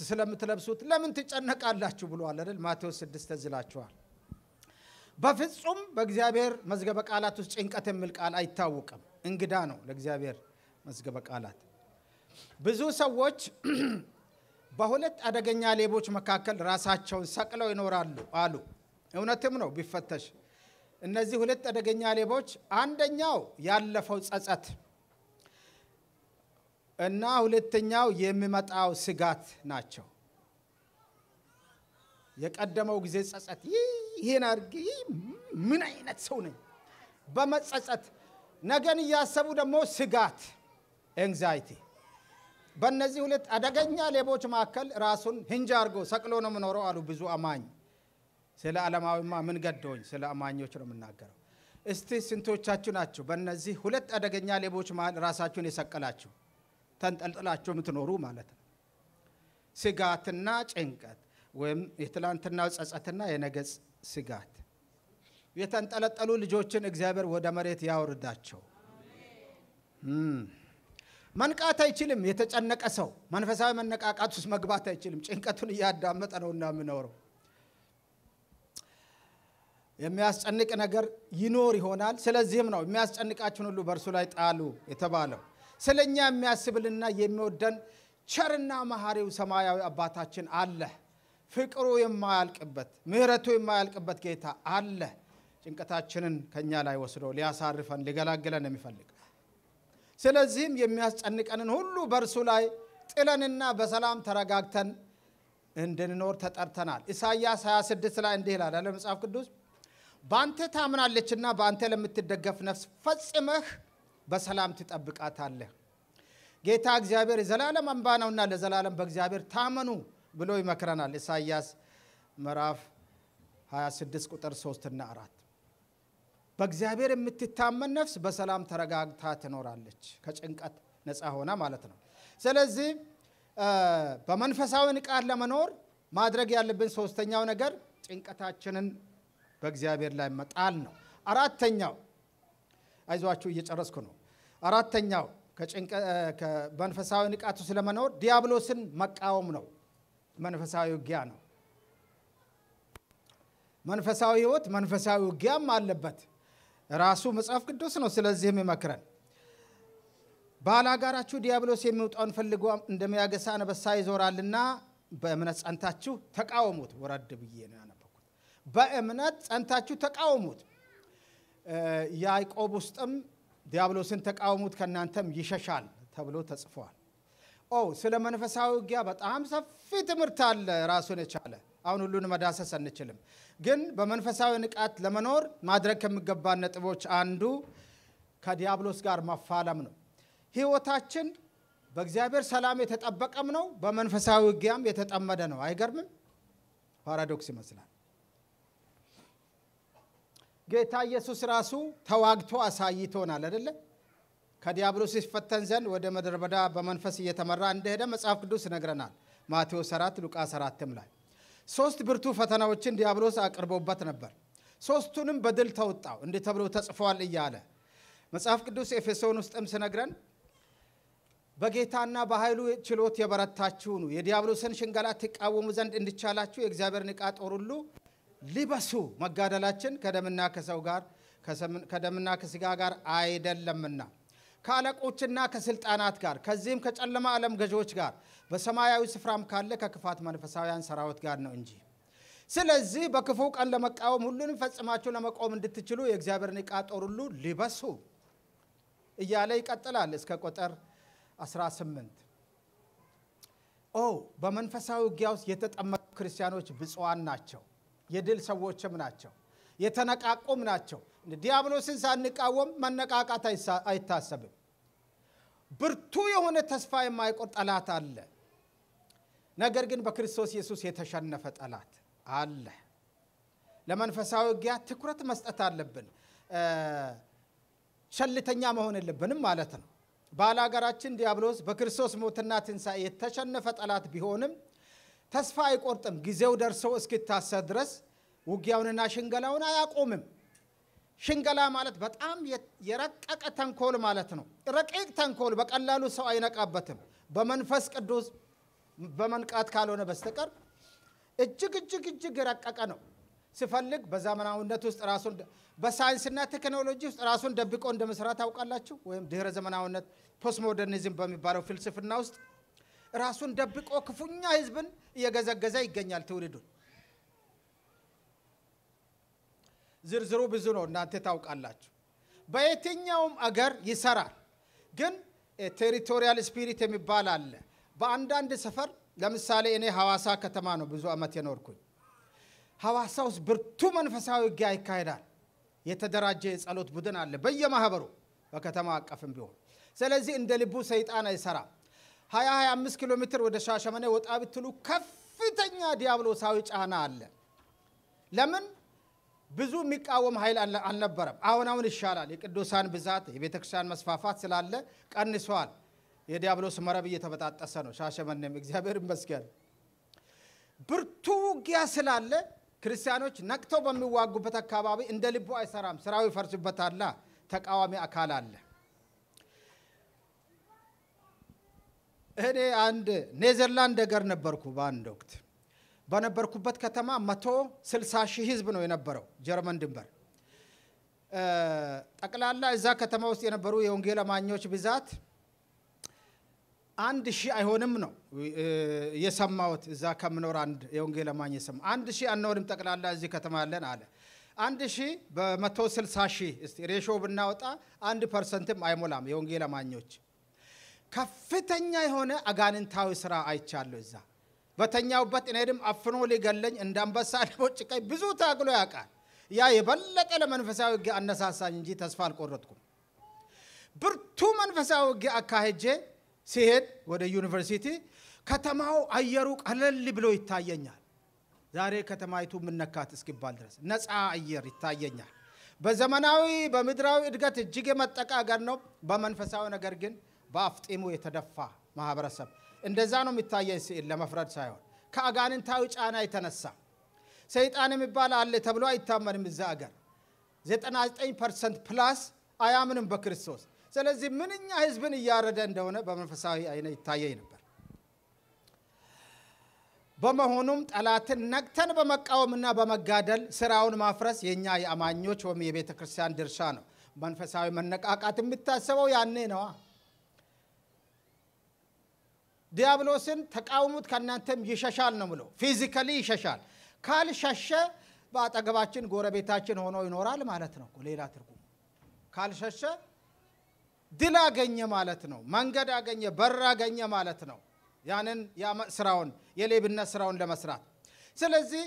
ስለምትለብሱት ለምን ትጨነቃላችሁ ብሏል አይደል? ማቴዎስ 6 ተዝላችኋል። በፍጹም በእግዚአብሔር መዝገበ ቃላት ውስጥ ጭንቀት የሚል ቃል አይታወቅም። እንግዳ ነው ለእግዚአብሔር መዝገበ ቃላት። ብዙ ሰዎች በሁለት አደገኛ ሌቦች መካከል ራሳቸውን ሰቅለው ይኖራሉ አሉ። እውነትም ነው ቢፈተሽ። እነዚህ ሁለት አደገኛ ሌቦች አንደኛው ያለፈው ጸጸት እና ሁለተኛው የሚመጣው ስጋት ናቸው። የቀደመው ጊዜ ጸጸት፣ ይሄን አርግ፣ ምን አይነት ሰው ነኝ በመጸጸት ነገን ያሰቡ ደግሞ ስጋት ኤንግዛይቲ። በእነዚህ ሁለት አደገኛ ሌቦች መካከል ራሱን ህንጅ አርጎ ሰቅሎ ነው የምኖረው አሉ ብዙ አማኝ። ስለ ዓለማዊማ ምን ገዶኝ፣ ስለ አማኞች ነው የምናገረው። እስቲ ስንቶቻችሁ ናችሁ በእነዚህ ሁለት አደገኛ ሌቦች መሃል ራሳችሁን የሰቀላችሁ ተንጠልጥላችሁ የምትኖሩ ማለት ነው? ስጋትና ጭንቀት ወይም የትላንትናው ጸጸትና የነገ ስጋት። የተንጠለጠሉ ልጆችን እግዚአብሔር ወደ መሬት ያወርዳቸው። መንቃት አይችልም። የተጨነቀ ሰው መንፈሳዊ መነቃቃት ውስጥ መግባት አይችልም። ጭንቀቱን እያዳመጠ ነውና የሚኖረው። የሚያስጨንቅ ነገር ይኖር ይሆናል። ስለዚህም ነው የሚያስጨንቃችሁን ሁሉ በእርሱ ላይ ጣሉ የተባለው። ስለኛ የሚያስብልና የሚወደን ቸርና መሐሪው ሰማያዊ አባታችን አለ። ፍቅሩ የማያልቅበት፣ ምህረቱ የማያልቅበት ጌታ አለ። ጭንቀታችንን ከኛ ላይ ወስዶ ሊያሳርፈን ሊገላግለን የሚፈልግ። ስለዚህም የሚያስጨንቀንን ሁሉ በእርሱ ላይ ጥለንና በሰላም ተረጋግተን እንድንኖር ተጠርተናል። ኢሳይያስ 26 ላይ እንዲህ ይላል አለ መጽሐፍ ቅዱስ፣ ባንተ ታምናለችና ባንተ ለምትደገፍ ነፍስ ፈጽመህ በሰላም ትጠብቃታለህ። ጌታ እግዚአብሔር የዘላለም አምባ ነውና ለዘላለም በእግዚአብሔር ታመኑ ብሎ ይመክረናል። ኢሳይያስ ምዕራፍ 26 ቁጥር 3 እና 4። በእግዚአብሔር የምትታመን ነፍስ በሰላም ተረጋግታ ትኖራለች፣ ከጭንቀት ነፃ ሆና ማለት ነው። ስለዚህ በመንፈሳዊ ንቃት ለመኖር ማድረግ ያለብን ሶስተኛው ነገር ጭንቀታችንን በእግዚአብሔር ላይ መጣል ነው። አራተኛው አይዟችሁ እየጨረስኩ ነው። አራተኛው በመንፈሳዊ ንቃቱ ስለመኖር ዲያብሎስን መቃወም ነው። መንፈሳዊ ውጊያ ነው። መንፈሳዊ ህይወት መንፈሳዊ ውጊያም አለበት። ራሱ መጽሐፍ ቅዱስ ነው ስለዚህም ይመክረን። ባላጋራችሁ ዲያብሎስ የሚወጣውን ፈልጎ እንደሚያገሳ አንበሳ ይዞራልና በእምነት ጸንታችሁ ተቃወሙት። ወረድ ብዬ ነው ያነበብኩት። በእምነት ጸንታችሁ ተቃወሙት። ያዕቆብ ውስጥም ዲያብሎስን ተቃወሙት ከናንተም ይሸሻል ተብሎ ተጽፏል። ስለ መንፈሳዊ ውጊያ በጣም ሰፊ ትምህርት አለ ራሱን የቻለ። አሁን ሁሉን መዳሰስ አንችልም። ግን በመንፈሳዊ ንቃት ለመኖር ማድረግ ከሚገባን ነጥቦች አንዱ ከዲያብሎስ ጋር መፋለም ነው። ህይወታችን በእግዚአብሔር ሰላም የተጠበቀም ነው፣ በመንፈሳዊ ውጊያም የተጠመደ ነው። አይገርምም? ፓራዶክስ ይመስላል። ጌታ ኢየሱስ ራሱ ተዋግቶ አሳይቶናል አይደለ? ከዲያብሎስ ይፈተን ዘንድ ወደ ምድረ በዳ በመንፈስ እየተመራ እንደሄደ መጽሐፍ ቅዱስ ይነግረናል። ማቴዎስ 4 ሉቃስ 4 ላይ 3 ብርቱ ፈተናዎችን ዲያብሎስ አቅርቦበት ነበር። ሶስቱንም በድል ተወጣው እንዲህ ተብሎ ተጽፏል እያለ መጽሐፍ ቅዱስ ኤፌሶን ውስጥም ሲነግረን በጌታና በኃይሉ ችሎት የበረታችሁ ነው፣ የዲያብሎስን ሽንገላ ትቃወሙ ዘንድ እንዲቻላችሁ የእግዚአብሔርን ዕቃ ጦር ሁሉ ልበሱ፣ መጋደላችን ከደምና ከሰው ጋር ከደምና ከሥጋ ጋር አይደለምና ከአለቆችና ከስልጣናት ጋር ከዚህም ከጨለማ ዓለም ገዢዎች ጋር በሰማያዊ ስፍራም ካለ ከክፋት መንፈሳውያን ሰራዊት ጋር ነው እንጂ። ስለዚህ በክፉ ቀን ለመቃወም ሁሉንም ፈጽማችሁ ለመቆም እንድትችሉ የእግዚአብሔርን ዕቃ ጦር ሁሉ ልበሱ እያለ ይቀጥላል እስከ ቁጥር 18። በመንፈሳዊ ውጊያ ውስጥ የተጠመዱ ክርስቲያኖች ብፁዓን ናቸው፣ የድል ሰዎችም ናቸው፣ የተነቃቁም ናቸው። ዲያብሎስን ሳንቃወም መነቃቃት አይታሰብም። ብርቱ የሆነ ተስፋ የማይቆርጥ ጠላት አለ። ነገር ግን በክርስቶስ ኢየሱስ የተሸነፈ ጠላት አለ። ለመንፈሳዊ ውጊያ ትኩረት መስጠት አለብን። ሸልተኛ መሆን የለብንም ማለት ነው። ባላጋራችን ዲያብሎስ በክርስቶስ ሞትና ትንሣኤ የተሸነፈ ጠላት ቢሆንም ተስፋ አይቆርጥም። ጊዜው ደርሶ እስኪታሰር ድረስ ውጊያውንና ሽንገላውን አያቆምም። ሽንገላ ማለት በጣም የረቀቀ ተንኮል ማለት ነው። ረቂቅ ተንኮል በቀላሉ ሰው አይነቃበትም። በመንፈስ ቅዱስ በመንቃት ካልሆነ በስተቀር እጅግ የረቀቀ ነው። ሲፈልግ በዘመናዊነት ውስጥ ራሱን በሳይንስና ቴክኖሎጂ ውስጥ ራሱን ደብቆ እንደመስራት ታውቃላችሁ። ወይም ድህረ ዘመናዊነት ፖስት ሞደርኒዝም በሚባለው ፍልስፍና ውስጥ ራሱን ደብቆ ክፉኛ ህዝብን እየገዘገዘ ይገኛል ትውልዱን። ዝርዝሩ ብዙ ነው፣ እናንተ ታውቃላችሁ። በየትኛውም አገር ይሰራል። ግን ቴሪቶሪያል ስፒሪት የሚባል አለ። በአንዳንድ ሰፈር ለምሳሌ እኔ ሐዋሳ ከተማ ነው ብዙ ዓመት የኖርኩኝ። ሐዋሳ ውስጥ ብርቱ መንፈሳዊ ውጊያ ይካሄዳል። የተደራጀ የጸሎት ቡድን አለ በየማህበሩ በከተማ አቀፍም ቢሆን። ስለዚህ እንደ ልቡ ሰይጣን አይሰራም። 25 ኪሎ ሜትር ወደ ሻሸመኔ ወጣ ብትሉ ከፍተኛ ዲያብሎሳዊ ጫና አለ። ለምን? ብዙ የሚቃወም ኃይል አልነበረም። አሁን ይሻላል። የቅዱሳን ብዛት የቤተክርስቲያን መስፋፋት ስላለ ቀንሷል። የዲያብሎስ መረብ እየተበጣጠሰ ነው። ሻሸመኔም እግዚአብሔር ይመስገን ብርቱ ውጊያ ስላለ ክርስቲያኖች ነቅተው በሚዋጉበት አካባቢ እንደ ልቡ አይሰራም። ስራው ይፈርስበታል። ተቃዋሚ አካል አለ። እኔ አንድ ኔዘርላንድ ሀገር ነበርኩ በአንድ ወቅት። በነበርኩበት ከተማ 160 ሺህ ህዝብ ነው የነበረው ጀርመን ድንበር። ጠቅላላ እዛ ከተማ ውስጥ የነበሩ የወንጌል አማኞች ብዛት 1000 አይሆንም ነው የሰማሁት። እዛ ከምኖር አንድ የወንጌል አማኝ የሰማ 1000 አንኖርም ጠቅላላ እዚህ ከተማ ያለን አለ። 1000 በ160 ሺህ እስቲ ሬሾ ብናወጣ 1% አይሞላም የወንጌል አማኞች። ከፍተኛ የሆነ አጋንንታዊ ስራ አይቻለሁ እዛ። በተኛውበት እኔንም አፍኖ ሊገለኝ እንዳንበሳ ለቦጭቀኝ ብዙ ታግሎ ያውቃል። ያ የበለጠ ለመንፈሳዊ ውጊያ አነሳሳኝ እንጂ ተስፋ አልቆረጥኩም። ብርቱ መንፈሳዊ ውጊያ አካሄጄ ሲሄድ ወደ ዩኒቨርሲቲ ከተማው አየሩ ቀለል ብሎ ይታየኛል። ዛሬ ከተማይቱ ምንነካት እስኪባል ድረስ ነፃ አየር ይታየኛል። በዘመናዊ በምድራዊ እድገት እጅግ የመጠቃ ሀገር ነው። በመንፈሳዊ ነገር ግን በአፍጢሙ የተደፋ ማህበረሰብ እንደዛ ነው የሚታየኝ ሲል ለመፍረድ ሳይሆን ከአጋንንታዊ ጫና የተነሳ ሰይጣን የሚባል አለ ተብሎ አይታመንም እዛ ሀገር 99% ፕላስ አያምንም በክርስቶስ። ስለዚህ ምንኛ ህዝብን እያረደ እንደሆነ በመንፈሳዊ አይነ ይታየኝ ነበር። በመሆኑም ጠላትን ነቅተን በመቃወምና በመጋደል ስራውን ማፍረስ የኛ የአማኞች ወይም የቤተክርስቲያን ድርሻ ነው። መንፈሳዊ መነቃቃት የሚታሰበው ያኔ ነው። ዲያብሎስን ተቃውሙት ከናንተም ይሸሻል ነው ብሎ ፊዚካሊ ይሸሻል። ካልሸሸ በአጠገባችን ጎረቤታችን ሆኖ ይኖራል ማለት ነው። ሌላ ትርጉም ካልሸሸ ድል አገኘ ማለት ነው። መንገድ አገኘ፣ በር አገኘ ማለት ነው። ያንን ስራውን የሌብነት ስራውን ለመስራት ስለዚህ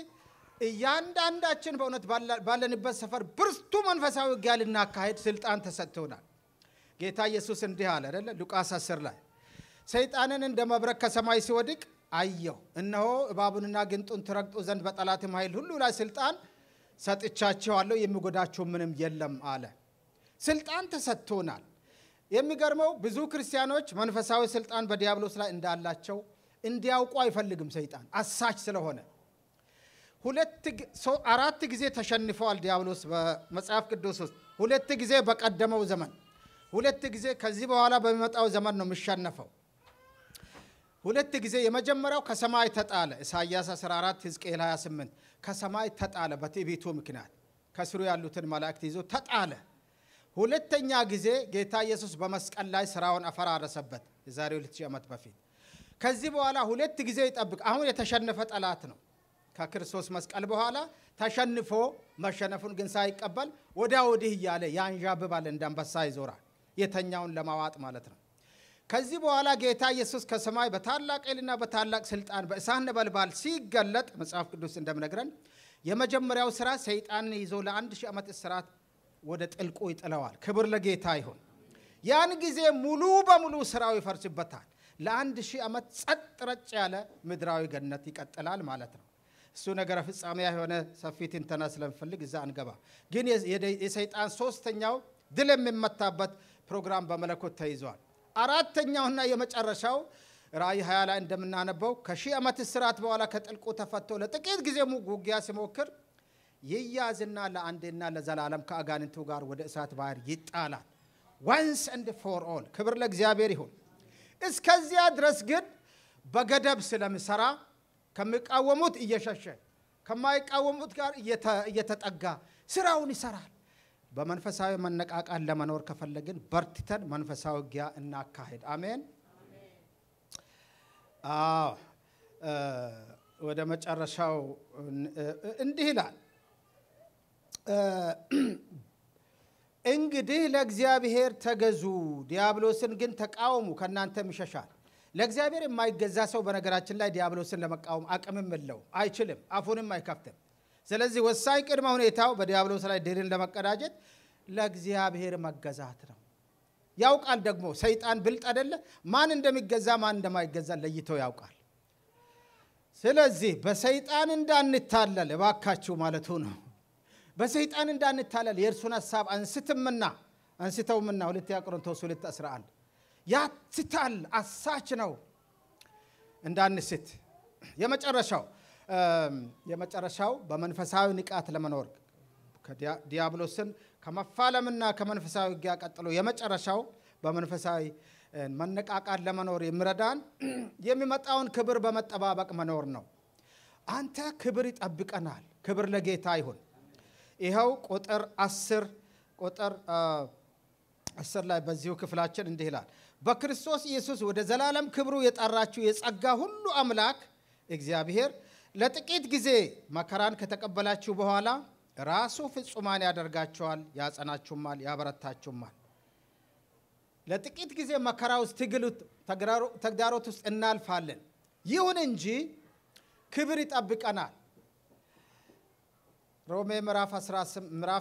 እያንዳንዳችን በእውነት ባለንበት ሰፈር ብርቱ መንፈሳዊ ውጊያ ልናካሄድ ስልጣን ተሰጥቶናል። ጌታ ኢየሱስ እንዲህ አለ አይደል? ሉቃስ 10 ላይ ሰይጣንን እንደ መብረቅ ከሰማይ ሲወድቅ አየሁ፣ እነሆ እባቡንና ግንጡን ትረግጡ ዘንድ በጠላትም ኃይል ሁሉ ላይ ስልጣን ሰጥቻችኋለሁ፣ የሚጎዳችሁ ምንም የለም አለ። ስልጣን ተሰጥቶናል። የሚገርመው ብዙ ክርስቲያኖች መንፈሳዊ ስልጣን በዲያብሎስ ላይ እንዳላቸው እንዲያውቁ አይፈልግም። ሰይጣን አሳች ስለሆነ አራት ጊዜ ተሸንፈዋል ዲያብሎስ በመጽሐፍ ቅዱስ ውስጥ። 2 ጊዜ በቀደመው ዘመን፣ 2 ጊዜ ከዚህ በኋላ በሚመጣው ዘመን ነው የሚሸነፈው። 2 ጊዜ የመጀመሪያው ከሰማይ ተጣለ፣ ኢሳይያስ 14 ሕዝቅኤል 28 ከሰማይ ተጣለ። በትዕቢቱ ምክንያት ከስሩ ያሉትን መላእክት ይዞ ተጣለ። 2ኛ ጊዜ ጌታ ኢየሱስ በመስቀል ላይ ስራውን አፈራረሰበት የዛሬ 2000 ዓመት በፊት። ከዚህ በኋላ 2 ጊዜ ይጠብቅ። አሁን የተሸነፈ ጠላት ነው። ከክርስቶስ መስቀል በኋላ ተሸንፎ መሸነፉን ግን ሳይቀበል ወዲያ ወዲህ እያለ ያንዣብባል፣ እንደ አንበሳ ይዞራል፣ የተኛውን ለማዋጥ ማለት ነው። ከዚህ በኋላ ጌታ ኢየሱስ ከሰማይ በታላቅ ኃይልና በታላቅ ስልጣን በእሳት ነበልባል ሲገለጥ መጽሐፍ ቅዱስ እንደምነግረን የመጀመሪያው ስራ ሰይጣንን ይዞ ለ1000 ዓመት እስራት ወደ ጥልቁ ይጥለዋል። ክብር ለጌታ ይሁን። ያን ጊዜ ሙሉ በሙሉ ስራው ይፈርስበታል። ለ1000 ዓመት ጸጥ ረጭ ያለ ምድራዊ ገነት ይቀጥላል ማለት ነው። እሱ ነገር ፍጻሜ የሆነ ሰፊ ትንተና ስለምፈልግ እዛ አንገባ። ግን የሰይጣን 3ኛው ድል የሚመታበት ፕሮግራም በመለኮት ተይዟል። 4ኛውና የመጨረሻው ራእይ 20 ላይ እንደምናነበው ከ1000 ዓመት እስራት በኋላ ከጥልቁ ተፈቶ ለጥቂት ጊዜ ውጊያ ሲሞክር ይያዝና ለአንዴና ለዘላለም ከአጋንንቱ ጋር ወደ እሳት ባህር ይጣላል። once and for all። ክብር ለእግዚአብሔር ይሁን። እስከዚያ ድረስ ግን በገደብ ስለምሰራ ከሚቃወሙት እየሸሸ ከማይቃወሙት ጋር እየተጠጋ ስራውን ይሰራል። በመንፈሳዊ መነቃቃት ለመኖር ከፈለግን በርትተን መንፈሳዊ ውጊያ እናካሄድ። አሜን። ወደ መጨረሻው እንዲህ ይላል፣ እንግዲህ ለእግዚአብሔር ተገዙ፣ ዲያብሎስን ግን ተቃወሙ፣ ከናንተም ይሸሻል። ለእግዚአብሔር የማይገዛ ሰው በነገራችን ላይ ዲያብሎስን ለመቃወም አቅምም የለው፣ አይችልም፣ አፉንም አይከፍትም። ስለዚህ ወሳኝ ቅድመ ሁኔታው በዲያብሎስ ላይ ድልን ለመቀዳጀት ለእግዚአብሔር መገዛት ነው። ያውቃል ደግሞ ሰይጣን ብልጥ አይደለ? ማን እንደሚገዛ ማን እንደማይገዛ ለይቶ ያውቃል። ስለዚህ በሰይጣን እንዳንታለል እባካችሁ ማለቱ ነው። በሰይጣን እንዳንታለል የእርሱን ሐሳብ አንስተውምና 2 ቆሮንቶስ 2:11 ያትታል፣ አሳች ነው እንዳንስት። የመጨረሻው በመንፈሳዊ ንቃት ለመኖር ዲያብሎስን ከመፋለምና ከመንፈሳዊ ውጊያ ቀጥሎ የመጨረሻው በመንፈሳዊ መነቃቃት ለመኖር የሚረዳን የሚመጣውን ክብር በመጠባበቅ መኖር ነው። አንተ ክብር ይጠብቀናል። ክብር ለጌታ ይሁን። ይኸው ቁጥር 10 ላይ በዚሁ ክፍላችን እንዲህ ይላል፣ በክርስቶስ ኢየሱስ ወደ ዘላለም ክብሩ የጠራችሁ የጸጋ ሁሉ አምላክ እግዚአብሔር ለጥቂት ጊዜ መከራን ከተቀበላችሁ በኋላ ራሱ ፍጹማን ያደርጋችኋል፣ ያጸናችሁማል፣ ያበረታችሁማል። ለጥቂት ጊዜ መከራ ውስጥ ተግዳሮት ውስጥ እናልፋለን። ይሁን እንጂ ክብር ይጠብቀናል። ሮሜ ምዕራፍ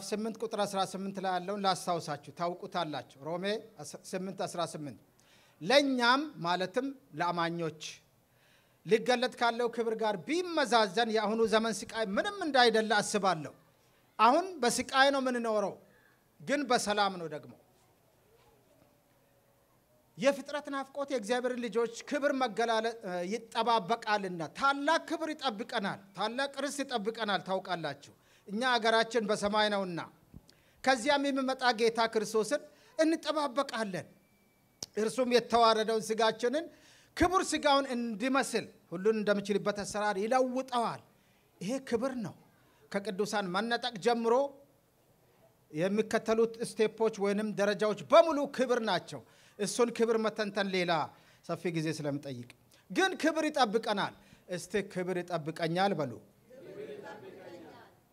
8 ቁጥር 18 ላይ ያለውን ላስታውሳችሁ ታውቁታላችሁ። ሮሜ 8:18 ለኛም ማለትም ለአማኞች ሊገለጥ ካለው ክብር ጋር ቢመዛዘን የአሁኑ ዘመን ስቃይ ምንም እንዳይደለ አስባለሁ። አሁን በስቃይ ነው የምንኖረው፣ ግን በሰላም ነው ደግሞ። የፍጥረት ናፍቆት የእግዚአብሔር ልጆች ክብር መገላለጥ ይጠባበቃልና ታላቅ ክብር ይጠብቀናል፣ ታላቅ ርስት ይጠብቀናል። ታውቃላችሁ እኛ አገራችን በሰማይ ነውና ከዚያም የሚመጣ ጌታ ክርስቶስን እንጠባበቃለን። እርሱም የተዋረደውን ስጋችንን ክቡር ስጋውን እንዲመስል ሁሉን እንደሚችልበት አሰራር ይለውጠዋል። ይሄ ክብር ነው። ከቅዱሳን መነጠቅ ጀምሮ የሚከተሉት ስቴፖች ወይንም ደረጃዎች በሙሉ ክብር ናቸው። እሱን ክብር መተንተን ሌላ ሰፊ ጊዜ ስለምጠይቅ ግን ክብር ይጠብቀናል። እስቲ ክብር ይጠብቀኛል በሉ።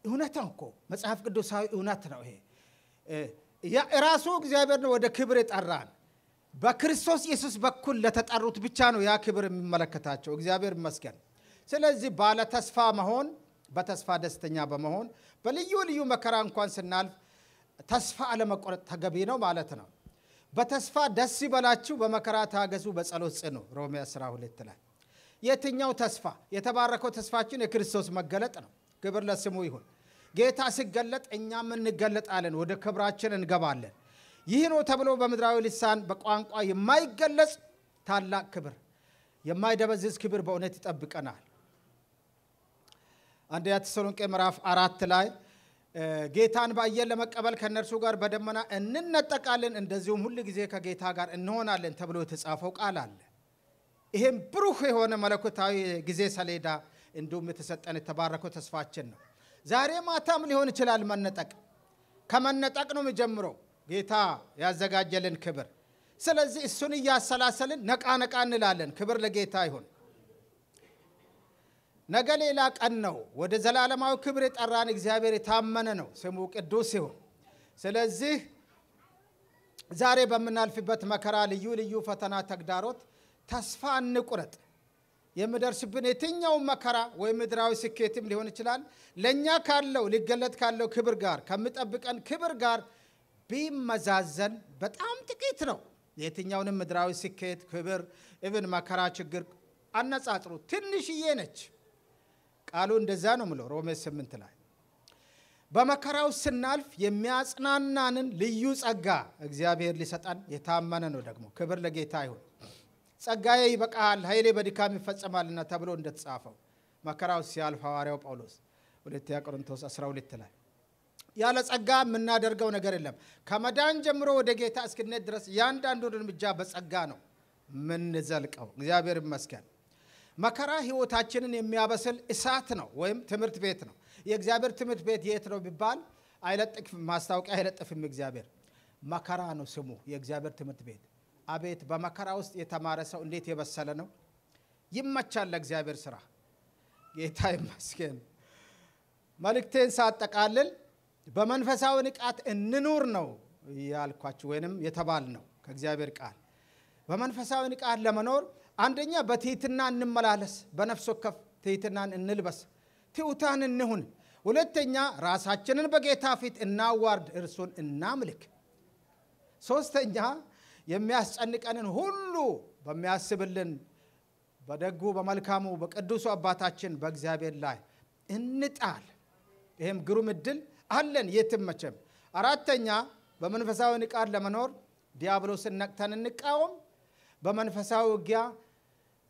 እውነት ነው እኮ መጽሐፍ ቅዱሳዊ እውነት ነው። ይሄ ራሱ እግዚአብሔር ነው ወደ ክብር የጠራን። በክርስቶስ ኢየሱስ በኩል ለተጠሩት ብቻ ነው ያ ክብር የሚመለከታቸው። እግዚአብሔር ይመስገን። ስለዚህ ባለ ተስፋ መሆን፣ በተስፋ ደስተኛ በመሆን በልዩ ልዩ መከራ እንኳን ስናልፍ ተስፋ አለመቆረጥ ተገቢ ነው ማለት ነው። በተስፋ ደስ ይበላችሁ፣ በመከራ ታገሱ፣ በጸሎት ጽኑ። ሮሜ 12 ላይ የትኛው ተስፋ? የተባረከው ተስፋችን የክርስቶስ መገለጥ ነው። ክብር ለስሙ ይሁን። ጌታ ሲገለጥ እኛም እንገለጣለን፣ ወደ ክብራችን እንገባለን። ይህ ነው ተብሎ በምድራዊ ልሳን በቋንቋ የማይገለጽ ታላቅ ክብር፣ የማይደበዝዝ ክብር በእውነት ይጠብቀናል። አንደኛ ተሰሎንቄ ምዕራፍ 4 ላይ ጌታን በአየር ለመቀበል ከነርሱ ጋር በደመና እንነጠቃለን፣ እንደዚሁም ሁሉ ጊዜ ከጌታ ጋር እንሆናለን ተብሎ የተጻፈው ቃል አለ። ይሄም ብሩህ የሆነ መለኮታዊ ጊዜ ሰሌዳ እንዲሁም የተሰጠን የተባረከው ተስፋችን ነው። ዛሬ ማታም ሊሆን ይችላል መነጠቅ። ከመነጠቅ ነው የሚጀምረው ጌታ ያዘጋጀልን ክብር። ስለዚህ እሱን እያሰላሰልን ነቃ ነቃ እንላለን። ክብር ለጌታ ይሁን። ነገ ሌላ ቀን ነው። ወደ ዘላለማዊ ክብር የጠራን እግዚአብሔር የታመነ ነው፣ ስሙ ቅዱስ ይሁን። ስለዚህ ዛሬ በምናልፍበት መከራ፣ ልዩ ልዩ ፈተና፣ ተግዳሮት ተስፋ እንቁረጥ። የሚደርስብን የትኛው መከራ ወይ ምድራዊ ስኬትም ሊሆን ይችላል ለኛ ካለው ሊገለጥ ካለው ክብር ጋር ከሚጠብቀን ክብር ጋር ቢመዛዘን በጣም ጥቂት ነው። የትኛውንም ምድራዊ ስኬት፣ ክብር፣ ኢቭን መከራ፣ ችግር አነጻጽሩ፣ ትንሽዬ ነች። ቃሉ እንደዛ ነው ምለው ሮሜ 8 ላይ በመከራው ስናልፍ የሚያጽናናንን ልዩ ጸጋ እግዚአብሔር ሊሰጠን የታመነ ነው። ደግሞ ክብር ለጌታ ይሁን። ጸጋዬ ይበቃል፣ ኃይሌ በድካም ይፈጸማልና ተብሎ እንደተጻፈው መከራው ሲያልፍ ሐዋርያው ጳውሎስ ሁለተኛ ቆሮንቶስ 12 ላይ ያለ ጸጋ የምናደርገው ነገር የለም። ከመዳን ጀምሮ ወደ ጌታ እስክንሄድ ድረስ ያንዳንዱ እርምጃ በጸጋ ነው ምንዘልቀው። እግዚአብሔር ይመስገን። መከራ ህይወታችንን የሚያበስል እሳት ነው ወይም ትምህርት ቤት ነው። የእግዚአብሔር ትምህርት ቤት የት ነው ቢባል አይለጥፍም፣ ማስታወቂያ አይለጥፍም። እግዚአብሔር መከራ ነው ስሙ፣ የእግዚአብሔር ትምህርት ቤት። አቤት በመከራ ውስጥ የተማረ ሰው እንዴት የበሰለ ነው! ይመቻል ለእግዚአብሔር ስራ። ጌታ ይመስገን። መልእክቴን ሳጠቃልል በመንፈሳዊ ንቃት እንኑር ነው ያልኳችሁ ወይንም የተባል ነው ከእግዚአብሔር ቃል። በመንፈሳዊ ንቃት ለመኖር አንደኛ በትህትና እንመላለስ፣ በነፍስ ወከፍ ትህትናን እንልበስ፣ ትሑታን እንሁን። ሁለተኛ ራሳችንን በጌታ ፊት እናዋርድ፣ እርሱን እናምልክ። ሶስተኛ የሚያስጨንቀንን ሁሉ በሚያስብልን በደጉ በመልካሙ በቅዱሱ አባታችን በእግዚአብሔር ላይ እንጣል። ይሄም ግሩም ዕድል አለን የትም መቼም። አራተኛ በመንፈሳዊ ንቃት ለመኖር ዲያብሎስን ነቅተን እንቃወም፣ በመንፈሳዊ ውጊያ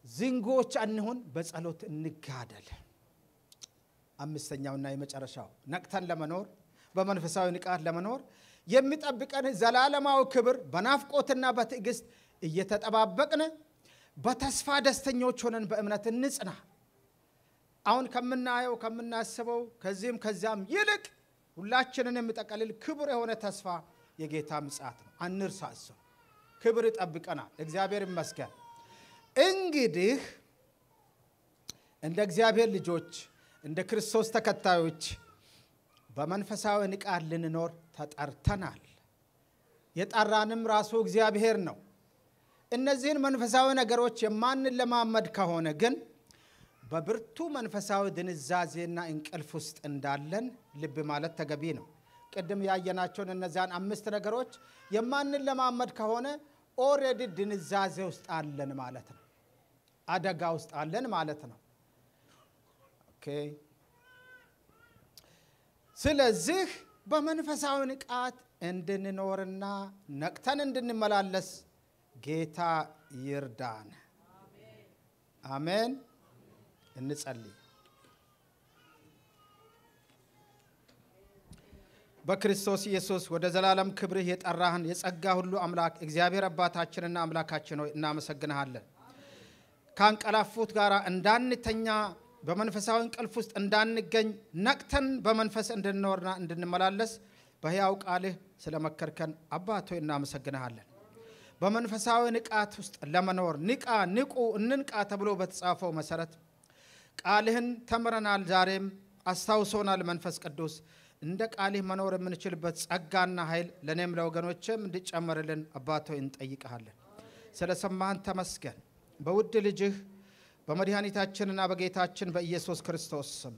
ዝንጎች አንሁን፣ በጸሎት እንጋደል። አምስተኛውና የመጨረሻው ነቅተን ለመኖር በመንፈሳዊ ንቃት ለመኖር የሚጠብቀን ዘላለማዊ ክብር በናፍቆትና በትዕግስት እየተጠባበቅን በተስፋ ደስተኞች ሆነን በእምነት እንጽና። አሁን ከምናየው ከምናስበው ከዚህም ከዚያም ይልቅ ሁላችንን የሚጠቀልል ክብር የሆነ ተስፋ የጌታ ምጽአት ነው። አንርሳ እሱ። ክብር ይጠብቀናል። እግዚአብሔር ይመስገን። እንግዲህ እንደ እግዚአብሔር ልጆች እንደ ክርስቶስ ተከታዮች በመንፈሳዊ ንቃት ልንኖር ተጠርተናል። የጠራንም ራሱ እግዚአብሔር ነው። እነዚህን መንፈሳዊ ነገሮች የማንለማመድ ከሆነ ግን በብርቱ መንፈሳዊ ድንዛዜና እንቅልፍ ውስጥ እንዳለን ልብ ማለት ተገቢ ነው። ቅድም ያየናቸውን እነዚያን 5 ነገሮች የማንለማመድ ከሆነ ኦሬዲ ድንዛዜ ውስጥ አለን ማለት ነው። አደጋ ውስጥ አለን ማለት ነው። ኦኬ። ስለዚህ በመንፈሳዊ ንቃት እንድንኖርና ነቅተን እንድንመላለስ ጌታ ይርዳን። አሜን። እንጸልይ። በክርስቶስ ኢየሱስ ወደ ዘላለም ክብርህ የጠራህን የጸጋ ሁሉ አምላክ እግዚአብሔር አባታችንና አምላካችን ሆይ እናመሰግንሃለን። ካንቀላፉት ጋር እንዳንተኛ በመንፈሳዊ እንቅልፍ ውስጥ እንዳንገኝ ነቅተን በመንፈስ እንድንኖርና እንድንመላለስ በሕያው ቃልህ ስለመከርከን አባት ሆይ እናመሰግንሃለን። በመንፈሳዊ ንቃት ውስጥ ለመኖር ንቁ እንንቃ ተብሎ በተጻፈው መሰረት ቃልህን ተምረናል። ዛሬም አስታውሶናል። መንፈስ ቅዱስ እንደ ቃልህ መኖር የምንችልበት ጸጋና ኃይል ለኔም ለወገኖችም እንድጨመርልን አባት ሆይ እንጠይቅሃለን። ስለሰማህን ተመስገን። በውድ ልጅህ በመድኃኒታችንና በጌታችን በኢየሱስ ክርስቶስ ስም